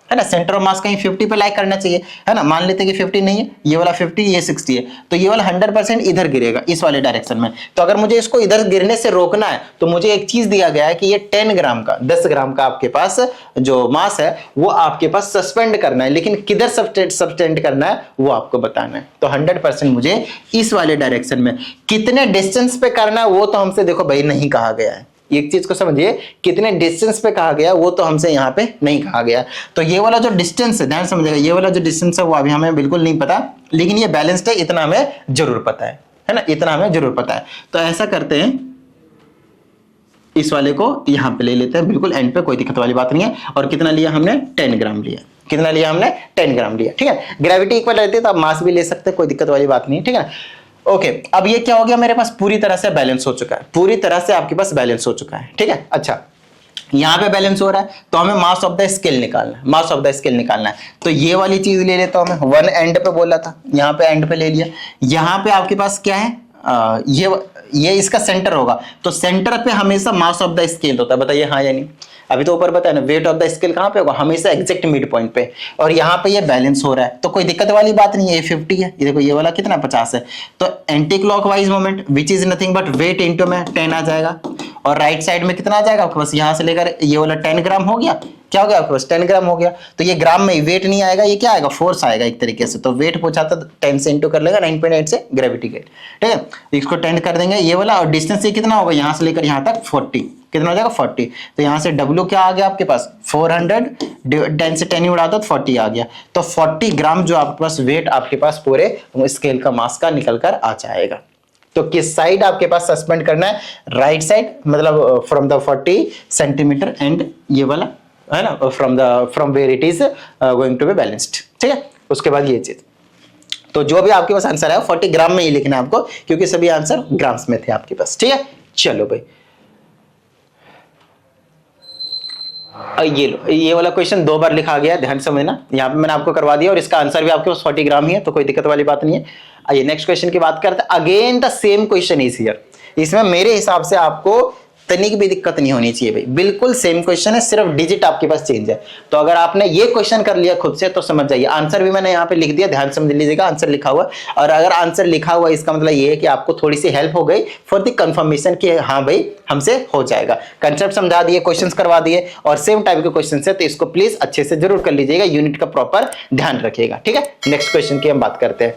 है ना, सेंटर ऑफ मास कहीं 50 पे लाइक करना चाहिए, है ना। मान लेते हैं कि 50 नहीं है, ये वाला 50, ये 60 है, तो ये वाला 100% इधर गिरेगा, इस वाले डायरेक्शन में। तो अगर मुझे इसको इधर गिरने से रोकना है तो मुझे एक चीज दिया गया है कि ये 10 ग्राम का 10 ग्राम का आपके पास जो मास है वो आपके पास सस्पेंड करना है, लेकिन किधर सस्पेंड करना है वो आपको बताना है। तो 100% मुझे इस वाले डायरेक्शन में कितने डिस्टेंस पे करना है वो तो हमसे देखो भाई नहीं कहा गया है, एक चीज को समझिए, कितने डिस्टेंस पे कहा गया वो तो हमसे यहाँ पे नहीं कहा गया। तो ये वाला जो डिस्टेंस है, ध्यान समझिएगा, ये वाला जो डिस्टेंस है वो अभी हमें बिल्कुल नहीं पता, लेकिन ये बैलेंस्ड है, इतना हमें जरूर पता है ना, इतना हमें जरूर पता है। तो ऐसा करते हैं, इस वाले को यहाँ पे ले लेते हैं, बिल्कुल एंड पे, कोई दिक्कत वाली बात नहीं है। और कितना लिया हमने, 10 ग्राम लिया। कितना लिया हमने, 10 ग्राम लिया, ठीक है। ग्रेविटी इक्वल रहती है तो आप मास भी ले सकते हैं, कोई दिक्कत वाली बात नहीं, ठीक है। ओके, अब ये क्या हो गया, मेरे पास पूरी तरह से बैलेंस हो चुका है, पूरी तरह से आपके पास बैलेंस हो चुका है, ठीक है। अच्छा, यहाँ पे बैलेंस हो रहा है तो हमें मास ऑफ द स्केल निकालना है, मास ऑफ द स्केल निकालना है। तो ये वाली चीज ले लेता हूं मैं, वन एंड पे बोला था, यहाँ पे एंड पे ले लिया। यहाँ पे आपके पास क्या है, ये इसका सेंटर होगा, तो सेंटर पे हमेशा मास ऑफ द स्केल होता है, बताइए हाँ या नहीं। अभी तो ऊपर बताया ना, वेट ऑफ द स्केल कहाँ पे होगा, हमेशा एग्जैक्ट मिड पॉइंट पे। और यहाँ पे ये बैलेंस हो रहा है तो कोई दिक्कत वाली बात नहीं है, ये 50 है, ये देखो ये वाला कितना 50 है। तो anti clockwise moment which is nothing but weight into में 10 आ जाएगा। और राइट साइड में कितना आ जाएगा आपके पास, यहाँ से लेकर ये वाला 10 ग्राम हो गया, क्या हो गया आपके पास, 10 ग्राम हो गया। तो ये ग्राम में वेट नहीं आएगा, ये क्या आएगा, फोर्स आएगा एक तरीके से। तो वेट पूछा था 10 से इंटू कर लेगा 9.8 से ग्रेविटी गेट, ठीक है। इसको 10 कर देंगे ये वाला, और डिस्टेंस ये कितना होगा, यहाँ से लेकर यहाँ तक 40, कितना हो जाएगा 40। तो यहाँ से W क्या आ गया आपके पास 400, 10 से 10 ही उड़ा दो 40 आ गया। तो 40 ग्राम जो आपके पास वेट आपके पास पूरे स्केल का मास का निकल कर आ जाएगा। तो किस साइड आपके पास सस्पेंड करना है, राइट साइड, मतलब फ्रॉम द 40 सेंटीमीटर एंड ये वाला है ना, from where it is going to be balanced, ठीक है। उसके बाद ये चीज, तो जो भी आपके पास आंसर है 40 ग्राम में ही लिखना है आपको, क्योंकि सभी आंसर ग्राम्स में थे आपके पास, ठीक है। चलो भाई, ये लो, ये वाला क्वेश्चन 2 बार लिखा गया, ध्यान समझना, यहाँ पे मैंने आपको करवा दिया और इसका आंसर भी आपके पास 40 ग्राम ही है, तो कोई दिक्कत वाली बात नहीं है। आइए नेक्स्ट क्वेश्चन की बात करते हैं। Again the same question is here. इसमें मेरे हिसाब से आपको तनिक भी दिक्कत नहीं होनी चाहिए भाई, बिल्कुल सेम क्वेश्चन है, सिर्फ डिजिट आपके पास चेंज है। तो अगर आपने ये क्वेश्चन कर लिया खुद से तो समझ जाइए, आंसर भी मैंने यहाँ पे लिख दिया, ध्यान समझ लीजिएगा, आंसर लिखा हुआ। और अगर आंसर लिखा हुआ इसका मतलब ये है कि आपको थोड़ी सी हेल्प हो गई फॉर द कंफर्मेशन कि हाँ भाई हमसे हो जाएगा। कंसेप्ट समझा दिए, क्वेश्चंस करवा दिए और सेम टाइप के क्वेश्चन है, तो इसको प्लीज अच्छे से जरूर कर लीजिएगा, यूनिट का प्रॉपर ध्यान रखिएगा, ठीक है। नेक्स्ट क्वेश्चन की हम बात करते हैं।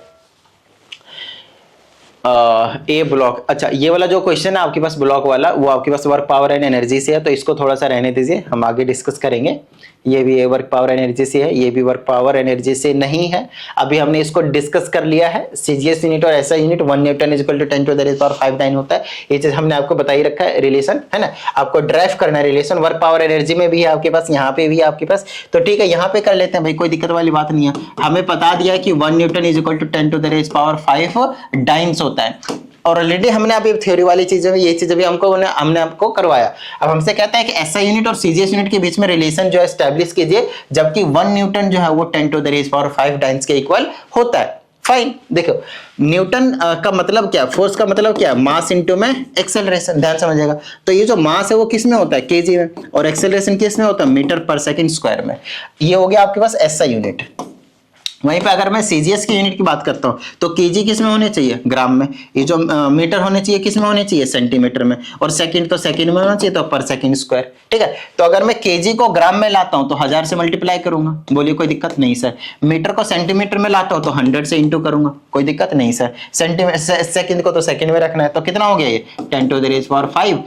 ए ब्लॉक, अच्छा ये वाला जो क्वेश्चन है आपके पास ब्लॉक वाला, वो आपके पास वर्क पावर एंड एनर्जी से है, तो इसको थोड़ा सा रहने दीजिए, हम आगे डिस्कस करेंगे। ये भी वर्क पावर एनर्जी से है, ये भी वर्क पावर एनर्जी से नहीं है। अभी हमने इसको डिस्कस कर लिया है, सीजीएस यूनिट और SI unit, 1 newton is equal to 10 to the power 5 9 होता है। ये चीज हमने आपको बताई रखा है, रिलेशन है ना, आपको ड्राइव करना है रिलेशन। वर्क पावर एनर्जी में भी है आपके पास, यहाँ पे भी है आपके पास, तो ठीक है यहाँ पे कर लेते हैं भाई, कोई दिक्कत वाली बात नहीं है। हमें बता दिया कि 1 newton is equal to 10 to the power 5 dynes होता है। और ऑलरेडी हमने अभी थ्योरी वाली चीजें, ये चीजें भी हमने आपको करवाया। अब हमसे कहता है कि एसआई यूनिट और सीजीएस यूनिट के बीच में रिलेशन जो है एस्टैब्लिश कीजिए, जबकि 1 न्यूटन जो है वो 10 to the raise power 5 dynes के इक्वल होता है। फाइन, देखो न्यूटन का मतलब क्या, फोर्स का मतलब क्या, मास इनटू में एक्सेलरेशन, ध्यान समझिएगा। तो ये जो मास है वो किस में होता है, केजी में, और एक्सेलरेशन किस में होता है, मीटर पर सेकंड स्क्वायर में। ये हो गया आपके पास एसआई यूनिट। वहीं पे अगर मैं सीजीएस की यूनिट की बात करता हूं तो केजी किस में होने चाहिए, ग्राम में। ये जो मीटर होने चाहिए किस में होने चाहिए, सेंटीमीटर में। और सेकंड तो सेकंड में होना चाहिए, तो पर सेकंड स्क्वायर, ठीक है। तो अगर मैं केजी को ग्राम में लाता हूं तो 1000 से मल्टीप्लाई करूंगा, बोलिए कोई दिक्कत नहीं सर। मीटर को सेंटीमीटर में लाता हूं तो 100 से इंटू करूंगा, कोई दिक्कत नहीं सर। सेकंड को तो सेकंड में रखना है, तो कितना हो गया ये 10 to the raise power 5।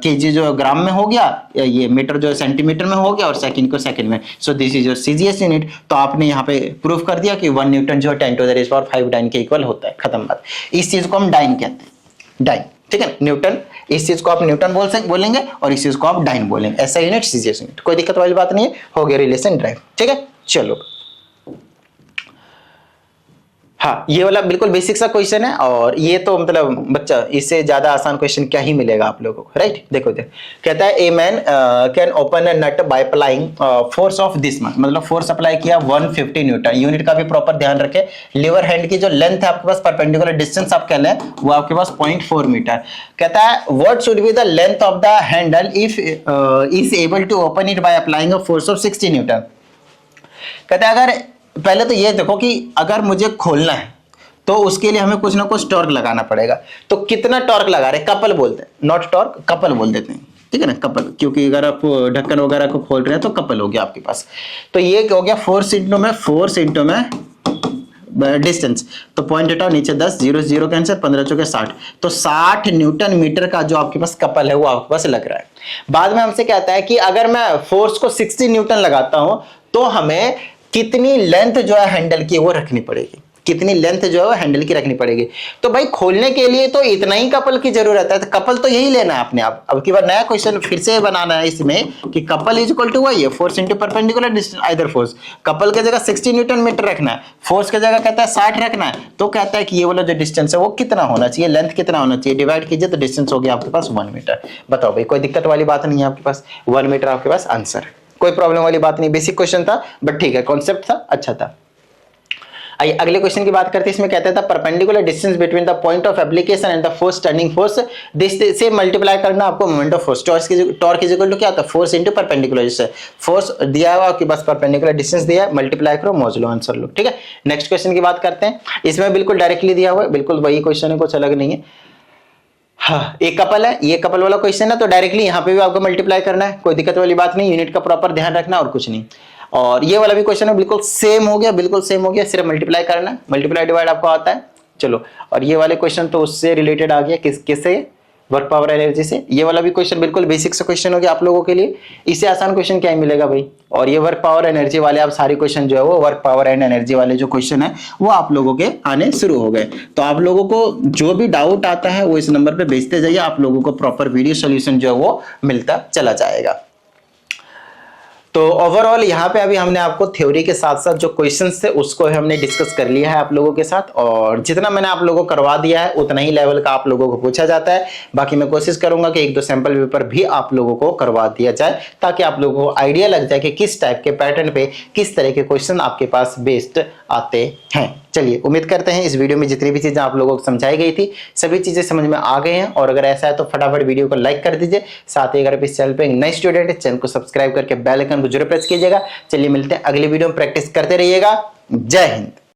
KG जो ग्राम में हो गया, ये मीटर जो सेंटीमीटर में हो गया, और सेकंड को सेकंड में। So this is your CGS unit. तो आपने यहाँ पे प्रूफ कर दिया कि 1 न्यूटन जो 10 to the raise power 5 dyne के इक्वल होता है, खत्म बात। इस चीज को हम डाइन कहते हैं, डाइन, ठीक है। न्यूटन, इस चीज को आप न्यूटन बोलेंगे और इस चीज को आप डाइन बोलेंगे। ऐसा यूनिट सीजीएस यूनिट, कोई दिक्कत वाली बात नहीं है, हो गया रिलेशन ड्राइव, ठीक है। चलो हाँ, ये वाला बिल्कुल बेसिक सा क्वेश्चन है, और ये तो मतलब बच्चा इससे ज्यादा आसान क्वेश्चन क्या ही मिलेगा आप लोगों को, राइट। देखो कहता है a man can open a nut by applying force of this much, मतलब फोर्स अप्लाई किया 150 न्यूटन। यूनिट का भी प्रॉपर ध्यान रखें। लीवर हैंड की जो लेंथ है आपके पास, परपेंडिकुलर डिस्टेंस आप कह लें, वो आपके पास 0.4 मीटर। कहता है what should be the length of the handle if is able to open it by applying a force of 60 newton. कहता है अगर पहले तो ये देखो कि अगर मुझे खोलना है तो उसके लिए हमें कुछ ना कुछ टॉर्क लगाना पड़ेगा। तो कितना टॉर्क लगा रहे, कपल बोलते हैं, नॉट टॉर्क, कपल बोल देते हैं, ठीक है ना, कपल। क्योंकि अगर आप ढक्कन वगैरह को खोल रहे हैं तो कपल हो गया आपके पास। तो ये हो गया फोर्स इंटू में डिस्टेंस, तो पॉइंट हटाओ, नीचे 10, 0 0 कैंसिल, 15 चौके 60, तो 60 न्यूटन मीटर का जो आपके पास कपल है वो आपके पास लग रहा है। बाद में हमसे कहता है कि अगर मैं फोर्स को 60 न्यूटन लगाता हूं तो हमें कितनी लेंथ जो है हैंडल की वो रखनी पड़ेगी, कितनी लेंथ जो है वो हैंडल की रखनी पड़ेगी। तो भाई खोलने के लिए तो इतना ही कपल की जरूरत है, तो कपल तो यही लेना है आपने। आप अब की बार नया क्वेश्चन फिर से बनाना है इसमें कि कपल इज इक्वल टू वही है force into perpendicular distance either force. Couple की जगह 60 न्यूटन मीटर रखना है, फोर्स की जगह कहता है 60 रखना है, तो कहता है कि ये वाला जो डिस्टेंस है वो कितना होना चाहिए, लेंथ कितना होना चाहिए, डिवाइड कीजिए तो डिस्टेंस हो गया आपके पास 1 मीटर। बताओ भाई, कोई दिक्कत वाली बात नहीं है आपके पास, 1 मीटर आपके पास आंसर, कोई प्रॉब्लम वाली बात नहीं। बेसिक क्वेश्चन था बट ठीक है, कॉन्सेप्ट था, अच्छा था। आइए अगले क्वेश्चन की बात करते हैं। इसमें कहता था perpendicular distance between the point of application and the force turning force, this से मल्टीप्लाई करना आपको moment of force, torque is equal to क्या होता है, force into perpendicular distance. Force दिया हुआ आपके पास, परपेंडिकुलर डिस्टेंस दिया है, मल्टीप्लाई करो, मॉडुलो आंसर लो। ठीक है, नेक्स्ट क्वेश्चन की बात करते हैं। इसमें बिल्कुल डायरेक्टली दिया हुआ है, बिल्कुल वही क्वेश्चन है, कुछ अलग नहीं है। हाँ, एक कपल है, ये कपल वाला क्वेश्चन है, तो डायरेक्टली यहाँ पे भी आपको मल्टीप्लाई करना है, कोई दिक्कत वाली बात नहीं, यूनिट का प्रॉपर ध्यान रखना और कुछ नहीं। और ये वाला भी क्वेश्चन है, बिल्कुल सेम हो गया, बिल्कुल सेम हो गया, सिर्फ मल्टीप्लाई करना है, मल्टीप्लाई डिवाइड आपको आता है। चलो, और ये वाले क्वेश्चन तो उससे रिलेटेड आ गया, किससे, वर्क पावर एनर्जी से। ये वाला भी क्वेश्चन बिल्कुल बेसिक सा क्वेश्चन हो गया आप लोगों के लिए, इससे आसान क्वेश्चन क्या ही मिलेगा भाई। और ये वर्क पावर एनर्जी वाले आप सारे क्वेश्चन जो है वो वर्क पावर एंड एनर्जी वाले जो क्वेश्चन है वो आप लोगों के आने शुरू हो गए। तो आप लोगों को जो भी डाउट आता है वो इस नंबर पे भेजते जाइए, आप लोगों को प्रॉपर वीडियो सोल्यूशन जो है वो मिलता चला जाएगा। तो ओवरऑल यहाँ पे अभी हमने आपको थ्योरी के साथ साथ जो क्वेश्चंस थे उसको हमने डिस्कस कर लिया है आप लोगों के साथ, और जितना मैंने आप लोगों को करवा दिया है उतना ही लेवल का आप लोगों को पूछा जाता है। बाकी मैं कोशिश करूंगा कि 1-2 सैंपल पेपर भी आप लोगों को करवा दिया जाए, ताकि आप लोगों को आइडिया लग जाए कि किस टाइप के पैटर्न पे किस तरह के क्वेश्चन आपके पास बेस्ड आते हैं। चलिए, उम्मीद करते हैं इस वीडियो में जितनी भी चीजें आप लोगों को समझाई गई थी सभी चीजें समझ में आ गए हैं, और अगर ऐसा है तो फटाफट वीडियो को लाइक कर दीजिए। साथ ही अगर आप इस चैनल पे एक नए स्टूडेंट है, चैनल को सब्सक्राइब करके बेल आइकन को जरूर प्रेस कीजिएगा। चलिए मिलते हैं अगली वीडियो में, प्रैक्टिस करते रहिएगा। जय हिंद।